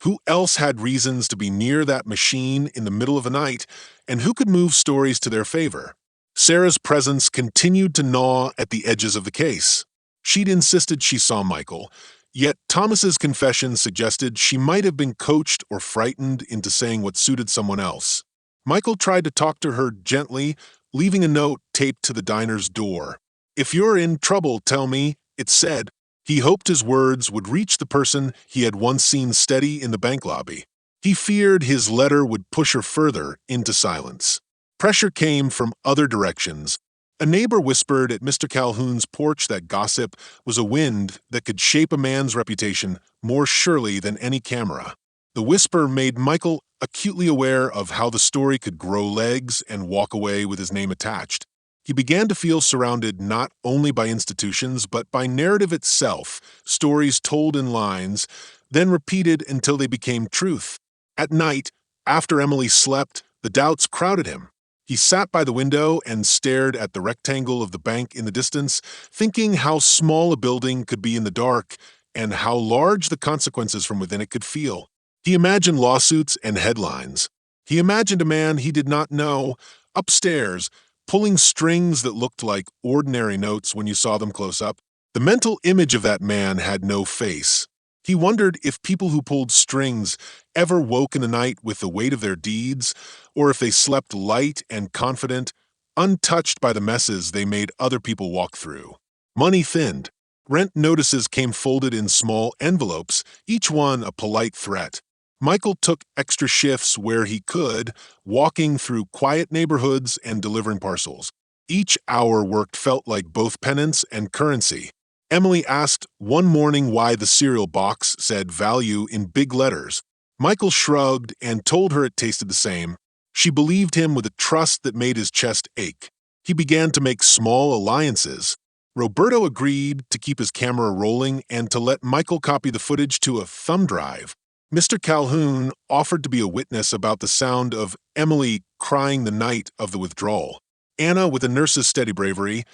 Who else had reasons to be near that machine in the middle of the night, and who could move stories to their favor? Sarah's presence continued to gnaw at the edges of the case. She'd insisted she saw Michael, yet Thomas's confession suggested she might have been coached or frightened into saying what suited someone else. Michael tried to talk to her gently, leaving a note taped to the diner's door. "If you're in trouble, tell me," it said. He hoped his words would reach the person he had once seen steady in the bank lobby. He feared his letter would push her further into silence. Pressure came from other directions. A neighbor whispered at Mr. Calhoun's porch that gossip was a wind that could shape a man's reputation more surely than any camera. The whisper made Michael acutely aware of how the story could grow legs and walk away with his name attached. He began to feel surrounded not only by institutions, but by narrative itself, stories told in lines, then repeated until they became truth. At night, after Emily slept, the doubts crowded him. He sat by the window and stared at the rectangle of the bank in the distance, thinking how small a building could be in the dark and how large the consequences from within it could feel. He imagined lawsuits and headlines. He imagined a man he did not know, upstairs, pulling strings that looked like ordinary notes when you saw them close up. The mental image of that man had no face. He wondered if people who pulled strings ever woke in the night with the weight of their deeds, or if they slept light and confident, untouched by the messes they made other people walk through. Money thinned. Rent notices came folded in small envelopes, each one a polite threat. Michael took extra shifts where he could, walking through quiet neighborhoods and delivering parcels. Each hour worked felt like both penance and currency. Emily asked one morning why the cereal box said value in big letters. Michael shrugged and told her it tasted the same. She believed him with a trust that made his chest ache. He began to make small alliances. Roberto agreed to keep his camera rolling and to let Michael copy the footage to a thumb drive. Mr. Calhoun offered to be a witness about the sound of Emily crying the night of the withdrawal. Anna, with a nurse's steady bravery,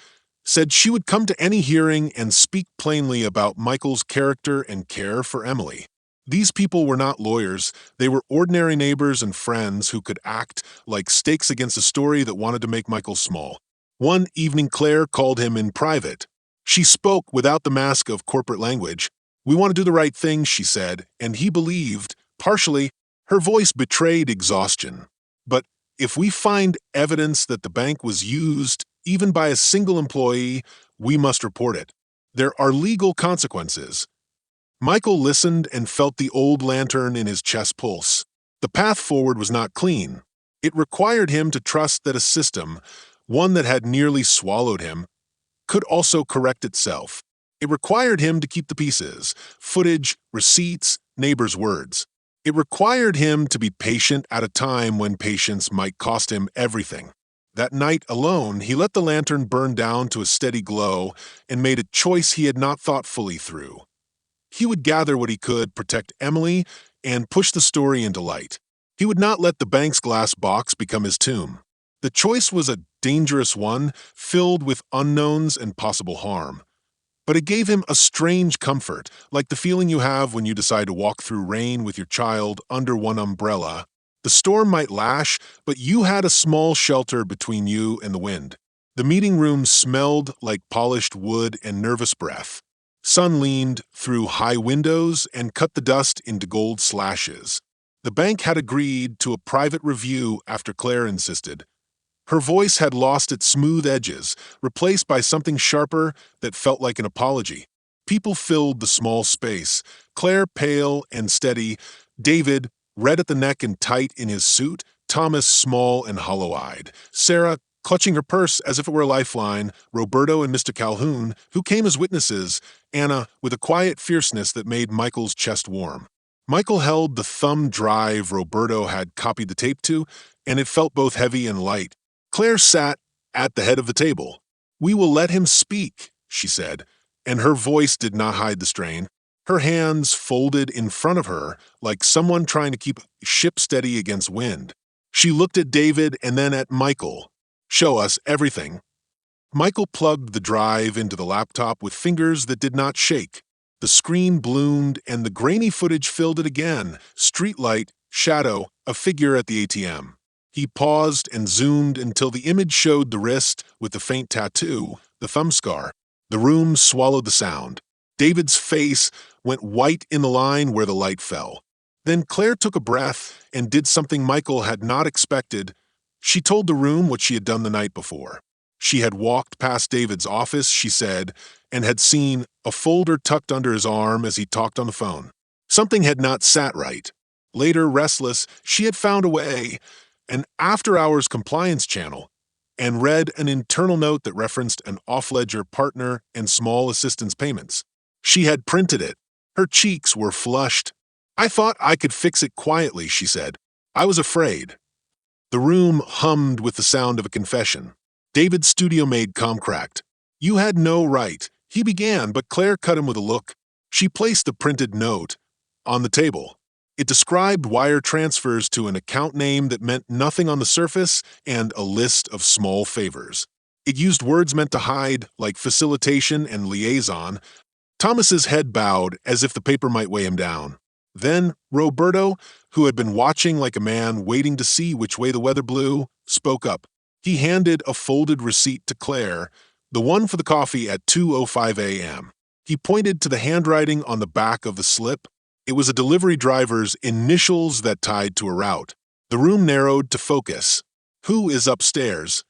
said she would come to any hearing and speak plainly about Michael's character and care for Emily. These people were not lawyers. They were ordinary neighbors and friends who could act like stakes against a story that wanted to make Michael small. One evening, Claire called him in private. She spoke without the mask of corporate language. "We want to do the right thing," she said, and he believed, partially. Her voice betrayed exhaustion. "But if we find evidence that the bank was used, even by a single employee, we must report it. There are legal consequences." Michael listened and felt the old lantern in his chest pulse. The path forward was not clean. It required him to trust that a system, one that had nearly swallowed him, could also correct itself. It required him to keep the pieces: footage, receipts, neighbors' words. It required him to be patient at a time when patience might cost him everything. That night alone, he let the lantern burn down to a steady glow and made a choice he had not thought fully through. He would gather what he could, protect Emily, and push the story into light. He would not let the bank's glass box become his tomb. The choice was a dangerous one, filled with unknowns and possible harm. But it gave him a strange comfort, like the feeling you have when you decide to walk through rain with your child under one umbrella. The storm might lash, but you had a small shelter between you and the wind. The meeting room smelled like polished wood and nervous breath. Sun leaned through high windows and cut the dust into gold slashes. The bank had agreed to a private review after Claire insisted. Her voice had lost its smooth edges, replaced by something sharper that felt like an apology. People filled the small space, Claire pale and steady, David red at the neck and tight in his suit, Thomas small and hollow-eyed, Sarah clutching her purse as if it were a lifeline, Roberto and Mr. Calhoun, who came as witnesses, Anna with a quiet fierceness that made Michael's chest warm. Michael held the thumb drive Roberto had copied the tape to, and it felt both heavy and light. Claire sat at the head of the table. "We will let him speak," she said, and her voice did not hide the strain. Her hands folded in front of her like someone trying to keep ship steady against wind. She looked at David and then at Michael. "Show us everything." Michael plugged the drive into the laptop with fingers that did not shake. The screen bloomed and the grainy footage filled it again. Streetlight, shadow, a figure at the ATM. He paused and zoomed until the image showed the wrist with the faint tattoo, the thumb scar. The room swallowed the sound. David's face went white in the line where the light fell. Then Claire took a breath and did something Michael had not expected. She told the room what she had done the night before. She had walked past David's office, she said, and had seen a folder tucked under his arm as he talked on the phone. Something had not sat right. Later, restless, she had found a way, an after-hours compliance channel, and read an internal note that referenced an off-ledger partner and small assistance payments. She had printed it. Her cheeks were flushed. "I thought I could fix it quietly," she said. "I was afraid." The room hummed with the sound of a confession. David's studio-made comm cracked. "You had no right," he began, but Claire cut him with a look. She placed the printed note on the table. It described wire transfers to an account name that meant nothing on the surface and a list of small favors. It used words meant to hide, like facilitation and liaison. Thomas's head bowed as if the paper might weigh him down. Then Roberto, who had been watching like a man waiting to see which way the weather blew, spoke up. He handed a folded receipt to Claire, the one for the coffee at 2:05 a.m. He pointed to the handwriting on the back of the slip. It was a delivery driver's initials that tied to a route. The room narrowed to focus. "Who is upstairs?"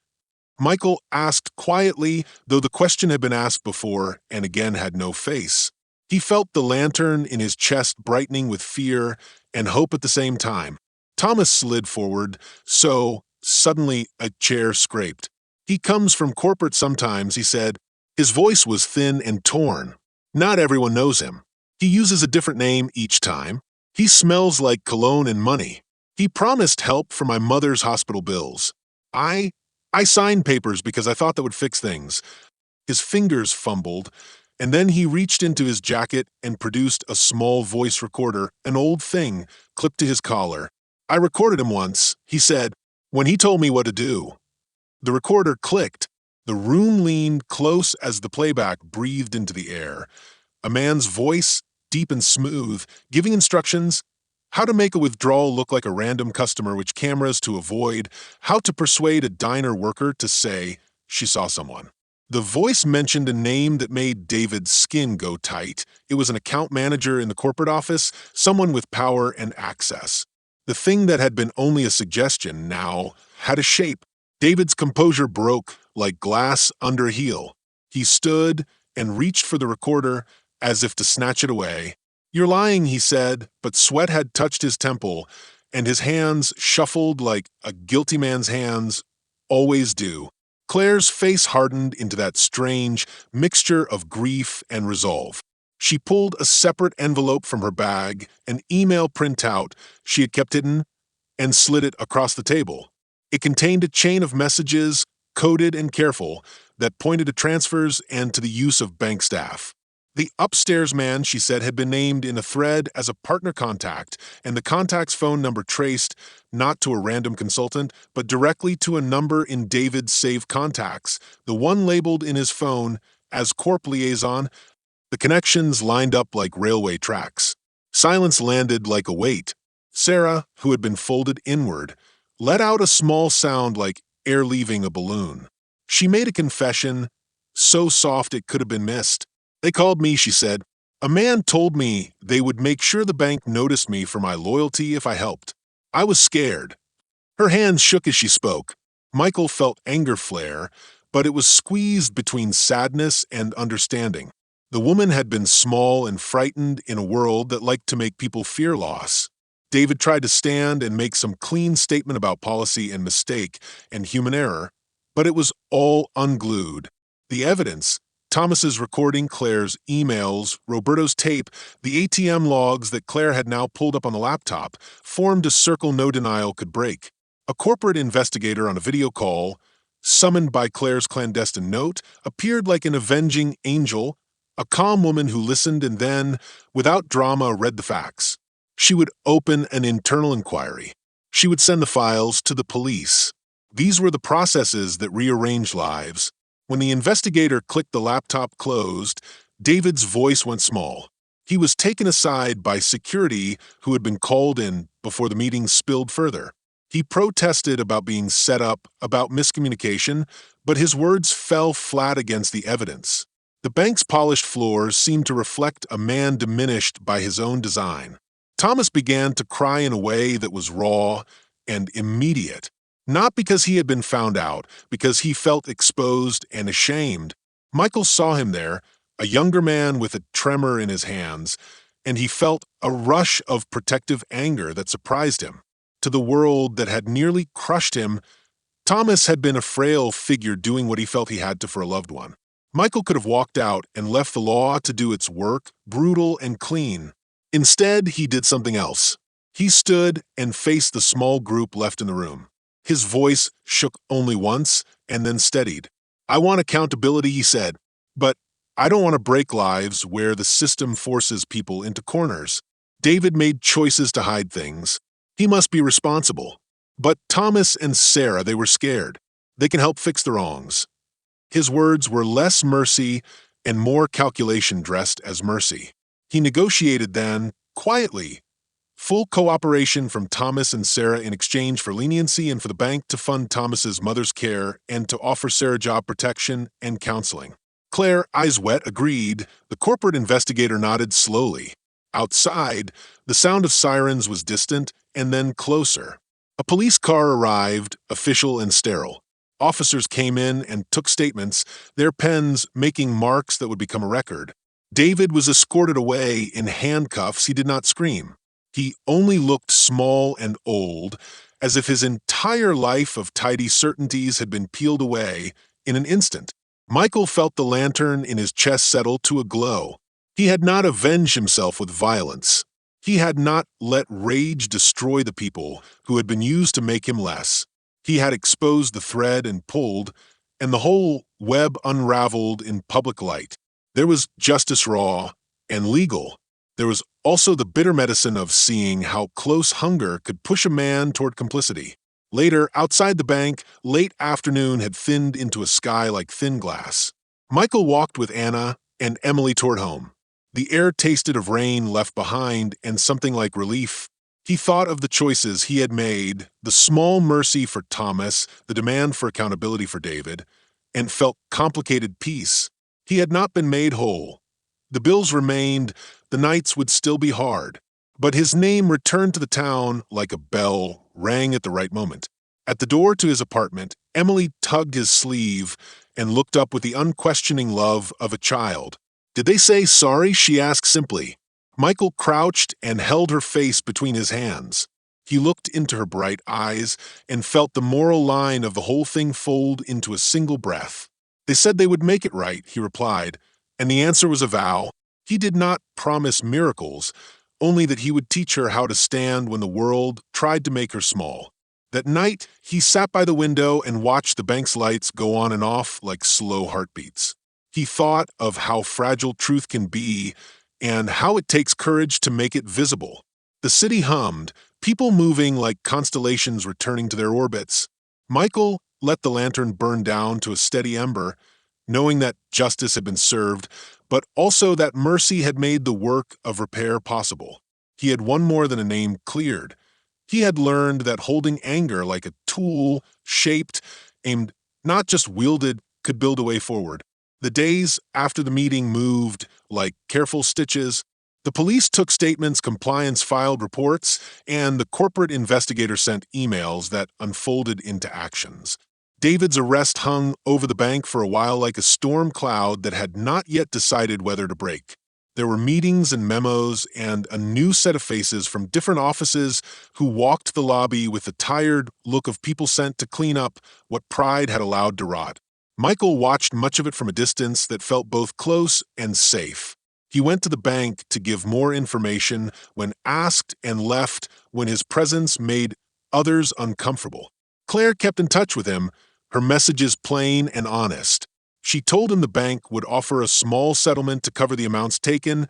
Michael asked quietly, though the question had been asked before and again had no face. He felt the lantern in his chest brightening with fear and hope at the same time. Thomas slid forward, so suddenly a chair scraped. "He comes from corporate sometimes," he said. His voice was thin and torn. "Not everyone knows him. He uses a different name each time. He smells like cologne and money. He promised help for my mother's hospital bills. I signed papers because I thought that would fix things." His fingers fumbled, and then he reached into his jacket and produced a small voice recorder, an old thing, clipped to his collar. "I recorded him once," he said, "when he told me what to do." The recorder clicked. The room leaned close as the playback breathed into the air. A man's voice, deep and smooth, giving instructions: how to make a withdrawal look like a random customer, which cameras to avoid, how to persuade a diner worker to say she saw someone. The voice mentioned a name that made David's skin go tight. It was an account manager in the corporate office, someone with power and access. The thing that had been only a suggestion now had a shape. David's composure broke like glass under a heel. He stood and reached for the recorder as if to snatch it away. "You're lying," he said, but sweat had touched his temple, and his hands shuffled like a guilty man's hands always do. Claire's face hardened into that strange mixture of grief and resolve. She pulled a separate envelope from her bag, an email printout she had kept hidden, and slid it across the table. It contained a chain of messages, coded and careful, that pointed to transfers and to the use of bank staff. The upstairs man, she said, had been named in a thread as a partner contact, and the contact's phone number traced not to a random consultant, but directly to a number in David's saved contacts, the one labeled in his phone as Corp Liaison. The connections lined up like railway tracks. Silence landed like a weight. Sarah, who had been folded inward, let out a small sound like air leaving a balloon. She made a confession, so soft it could have been missed. "They called me," she said. "A man told me they would make sure the bank noticed me for my loyalty if I helped. I was scared." Her hands shook as she spoke. Michael felt anger flare, but it was squeezed between sadness and understanding. The woman had been small and frightened in a world that liked to make people fear loss. David tried to stand and make some clean statement about policy and mistake and human error, but it was all unglued. The evidence, Thomas's recording, Claire's emails, Roberto's tape, the ATM logs that Claire had now pulled up on the laptop, formed a circle no denial could break. A corporate investigator on a video call, summoned by Claire's clandestine note, appeared like an avenging angel, a calm woman who listened and then, without drama, read the facts. She would open an internal inquiry. She would send the files to the police. These were the processes that rearranged lives. When the investigator clicked the laptop closed, David's voice went small. He was taken aside by security who had been called in before the meeting spilled further. He protested about being set up, about miscommunication, but his words fell flat against the evidence. The bank's polished floors seemed to reflect a man diminished by his own design. Thomas began to cry in a way that was raw and immediate, not because he had been found out, because he felt exposed and ashamed. Michael saw him there, a younger man with a tremor in his hands, and he felt a rush of protective anger that surprised him. To the world that had nearly crushed him, Thomas had been a frail figure doing what he felt he had to for a loved one. Michael could have walked out and left the law to do its work, brutal and clean. Instead, he did something else. He stood and faced the small group left in the room. His voice shook only once and then steadied. "I want accountability," he said, "but I don't want to break lives where the system forces people into corners. David made choices to hide things. He must be responsible. But Thomas and Sarah, they were scared. They can help fix the wrongs." His words were less mercy and more calculation dressed as mercy. He negotiated then, quietly, full cooperation from Thomas and Sarah in exchange for leniency and for the bank to fund Thomas's mother's care and to offer Sarah job protection and counseling. Claire, eyes wet, agreed. The corporate investigator nodded slowly. Outside, the sound of sirens was distant and then closer. A police car arrived, official and sterile. Officers came in and took statements, their pens making marks that would become a record. David was escorted away in handcuffs. He did not scream. He only looked small and old, as if his entire life of tidy certainties had been peeled away in an instant. Michael felt the lantern in his chest settle to a glow. He had not avenged himself with violence. He had not let rage destroy the people who had been used to make him less. He had exposed the thread and pulled, and the whole web unraveled in public light. There was justice raw and legal. There was also the bitter medicine of seeing how close hunger could push a man toward complicity. Later, outside the bank, late afternoon had thinned into a sky like thin glass. Michael walked with Anna and Emily toward home. The air tasted of rain left behind and something like relief. He thought of the choices he had made, the small mercy for Thomas, the demand for accountability for David, and felt complicated peace. He had not been made whole. The bills remained, the nights would still be hard, but his name returned to the town like a bell, rang at the right moment. At the door to his apartment, Emily tugged his sleeve and looked up with the unquestioning love of a child. "Did they say sorry?" she asked simply. Michael crouched and held her face between his hands. He looked into her bright eyes and felt the moral line of the whole thing fold into a single breath. "They said they would make it right," he replied, and the answer was a vow. He did not promise miracles, only that he would teach her how to stand when the world tried to make her small. That night, he sat by the window and watched the bank's lights go on and off like slow heartbeats. He thought of how fragile truth can be and how it takes courage to make it visible. The city hummed, people moving like constellations returning to their orbits. Michael let the lantern burn down to a steady ember, knowing that justice had been served, but also that mercy had made the work of repair possible. He had one more than a name cleared. He had learned that holding anger like a tool, shaped, aimed, not just wielded, could build a way forward. The days after the meeting moved like careful stitches. The police took statements, compliance filed reports, and the corporate investigator sent emails that unfolded into actions. David's arrest hung over the bank for a while like a storm cloud that had not yet decided whether to break. There were meetings and memos and a new set of faces from different offices who walked the lobby with the tired look of people sent to clean up what pride had allowed to rot. Michael watched much of it from a distance that felt both close and safe. He went to the bank to give more information when asked and left when his presence made others uncomfortable. Claire kept in touch with him, her messages plain and honest. She told him the bank would offer a small settlement to cover the amounts taken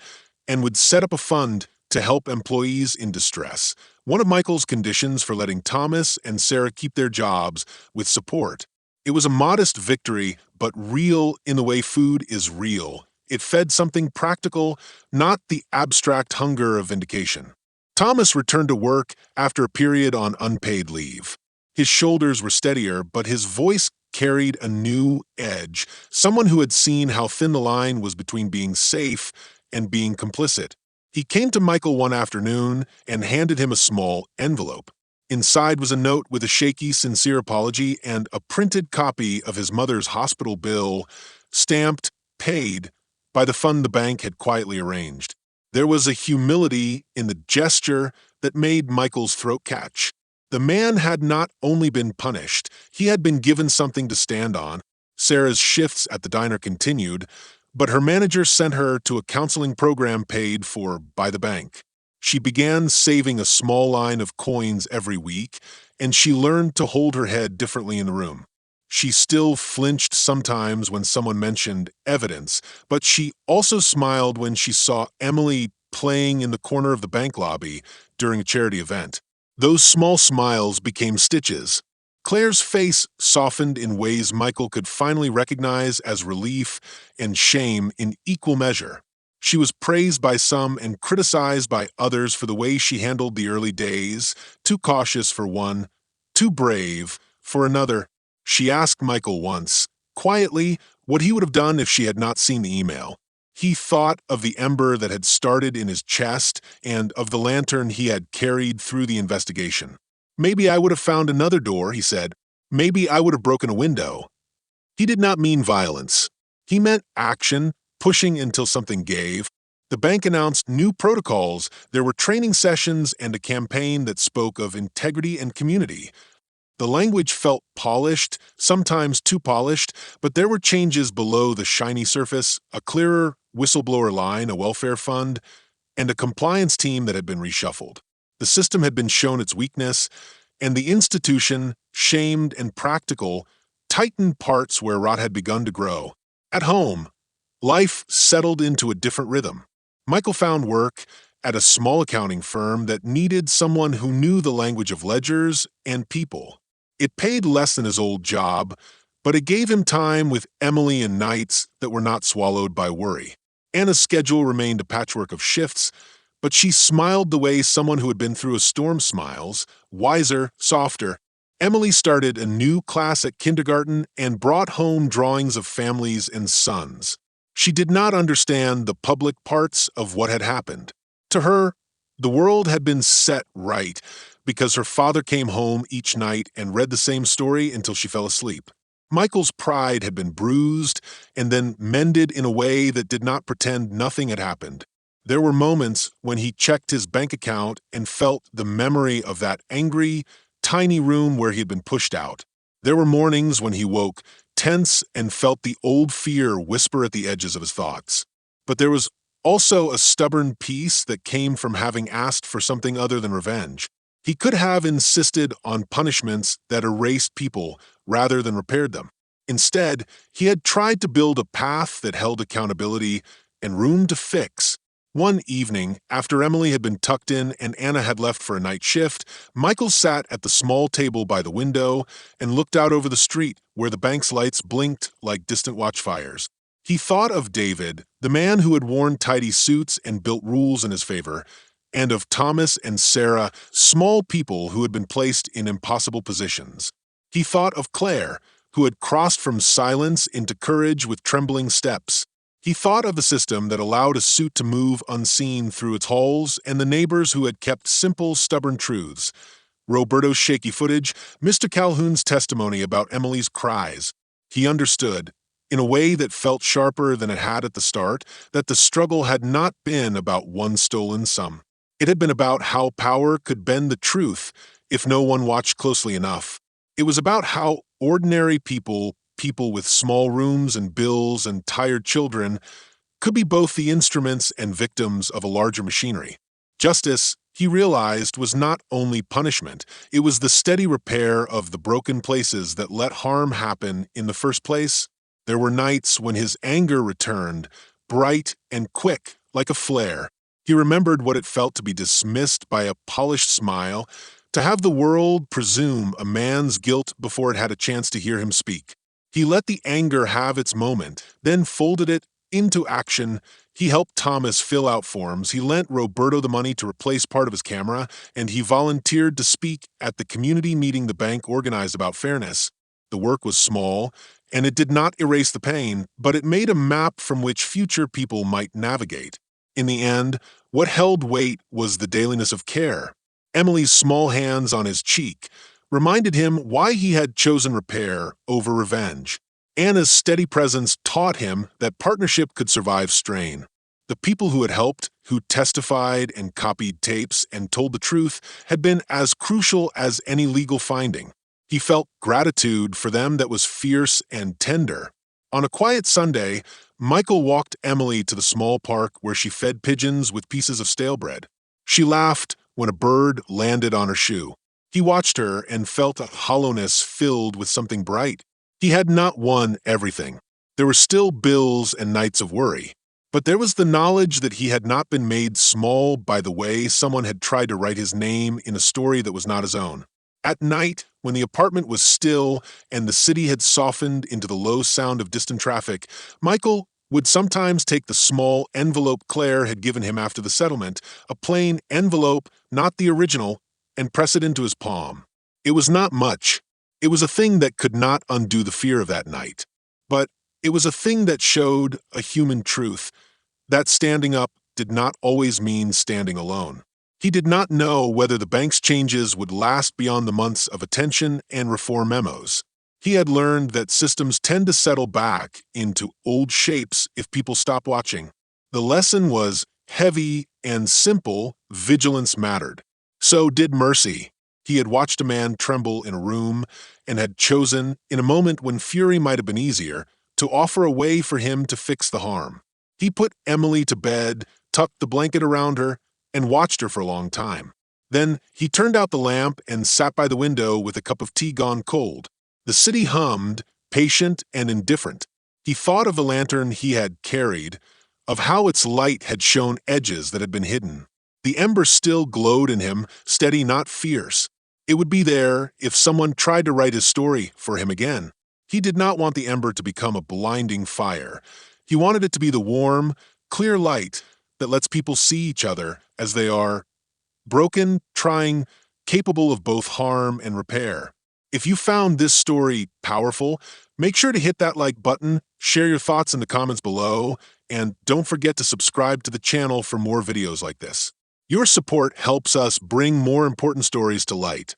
and would set up a fund to help employees in distress, one of Michael's conditions for letting Thomas and Sarah keep their jobs with support. It was a modest victory, but real in the way food is real. It fed something practical, not the abstract hunger of vindication. Thomas returned to work after a period on unpaid leave. His shoulders were steadier, but his voice carried a new edge, someone who had seen how thin the line was between being safe and being complicit. He came to Michael one afternoon and handed him a small envelope. Inside was a note with a shaky, sincere apology and a printed copy of his mother's hospital bill, stamped paid by the fund the bank had quietly arranged. There was a humility in the gesture that made Michael's throat catch. The man had not only been punished, he had been given something to stand on. Sarah's shifts at the diner continued, but her manager sent her to a counseling program paid for by the bank. She began saving a small line of coins every week, and she learned to hold her head differently in the room. She still flinched sometimes when someone mentioned evidence, but she also smiled when she saw Emily playing in the corner of the bank lobby during a charity event. Those small smiles became stitches. Claire's face softened in ways Michael could finally recognize as relief and shame in equal measure. She was praised by some and criticized by others for the way she handled the early days, too cautious for one, too brave for another. She asked Michael once, quietly, what he would have done if she had not seen the email. He thought of the ember that had started in his chest and of the lantern he had carried through the investigation. Maybe I would have found another door, he said. Maybe I would have broken a window. He did not mean violence. He meant action, pushing until something gave. The bank announced new protocols. There were training sessions and a campaign that spoke of integrity and community. The language felt polished, sometimes too polished, but there were changes below the shiny surface, a clearer whistleblower line, a welfare fund, and a compliance team that had been reshuffled. The system had been shown its weakness, and the institution, shamed and practical, tightened parts where rot had begun to grow. At home, life settled into a different rhythm. Michael found work at a small accounting firm that needed someone who knew the language of ledgers and people. It paid less than his old job, but it gave him time with Emily and nights that were not swallowed by worry. Anna's schedule remained a patchwork of shifts, but she smiled the way someone who had been through a storm smiles, wiser, softer. Emily started a new class at kindergarten and brought home drawings of families and sons. She did not understand the public parts of what had happened. To her, the world had been set right because her father came home each night and read the same story until she fell asleep. Michael's pride had been bruised and then mended in a way that did not pretend nothing had happened. There were moments when he checked his bank account and felt the memory of that angry, tiny room where he had been pushed out. There were mornings when he woke tense and felt the old fear whisper at the edges of his thoughts. But there was also a stubborn peace that came from having asked for something other than revenge. He could have insisted on punishments that erased people rather than repaired them. Instead, he had tried to build a path that held accountability and room to fix. One evening, after Emily had been tucked in and Anna had left for a night shift, Michael sat at the small table by the window and looked out over the street where the bank's lights blinked like distant watchfires. He thought of David, the man who had worn tidy suits and built rules in his favor, and of Thomas and Sarah, small people who had been placed in impossible positions. He thought of Claire, who had crossed from silence into courage with trembling steps. He thought of the system that allowed a suit to move unseen through its halls and the neighbors who had kept simple, stubborn truths. Roberto's shaky footage, Mr. Calhoun's testimony about Emily's cries. He understood, in a way that felt sharper than it had at the start, that the struggle had not been about one stolen sum. It had been about how power could bend the truth if no one watched closely enough. It was about how ordinary people with small rooms and bills and tired children, could be both the instruments and victims of a larger machinery. Justice, he realized, was not only punishment, it was the steady repair of the broken places that let harm happen in the first place. There were nights when his anger returned, bright and quick, like a flare. He remembered what it felt to be dismissed by a polished smile, to have the world presume a man's guilt before it had a chance to hear him speak. He let the anger have its moment, then folded it into action. He helped Thomas fill out forms, he lent Roberto the money to replace part of his camera, and he volunteered to speak at the community meeting the bank organized about fairness. The work was small, and it did not erase the pain, but it made a map from which future people might navigate. In the end, What held weight was the dailiness of care. Emily's small hands on his cheek reminded him why he had chosen repair over revenge. Anna's steady presence taught him that partnership could survive strain. The people who had helped, who testified and copied tapes and told the truth, had been as crucial as any legal finding. He felt gratitude for them that was fierce and tender. On a quiet Sunday, Michael walked Emily to the small park where she fed pigeons with pieces of stale bread. She laughed when a bird landed on her shoe. He watched her and felt a hollowness filled with something bright. He had not won everything. There were still bills and nights of worry. But there was the knowledge that he had not been made small by the way someone had tried to write his name in a story that was not his own. At night, when the apartment was still and the city had softened into the low sound of distant traffic, Michael would sometimes take the small envelope Claire had given him after the settlement, a plain envelope, not the original, and press it into his palm. It was not much. It was a thing that could not undo the fear of that night. But it was a thing that showed a human truth, that standing up did not always mean standing alone. He did not know whether the bank's changes would last beyond the months of attention and reform memos. He had learned that systems tend to settle back into old shapes if people stop watching. The lesson was heavy and simple: vigilance mattered. So did mercy. He had watched a man tremble in a room and had chosen, in a moment when fury might have been easier, to offer a way for him to fix the harm. He put Emily to bed, tucked the blanket around her, and watched her for a long time. Then he turned out the lamp and sat by the window with a cup of tea gone cold. The city hummed, patient and indifferent. He thought of the lantern he had carried, of how its light had shown edges that had been hidden. The ember still glowed in him, steady, not fierce. It would be there if someone tried to write his story for him again. He did not want the ember to become a blinding fire. He wanted it to be the warm, clear light that lets people see each other as they are, broken, trying, capable of both harm and repair. If you found this story powerful, make sure to hit that like button, share your thoughts in the comments below, and don't forget to subscribe to the channel for more videos like this. Your support helps us bring more important stories to light.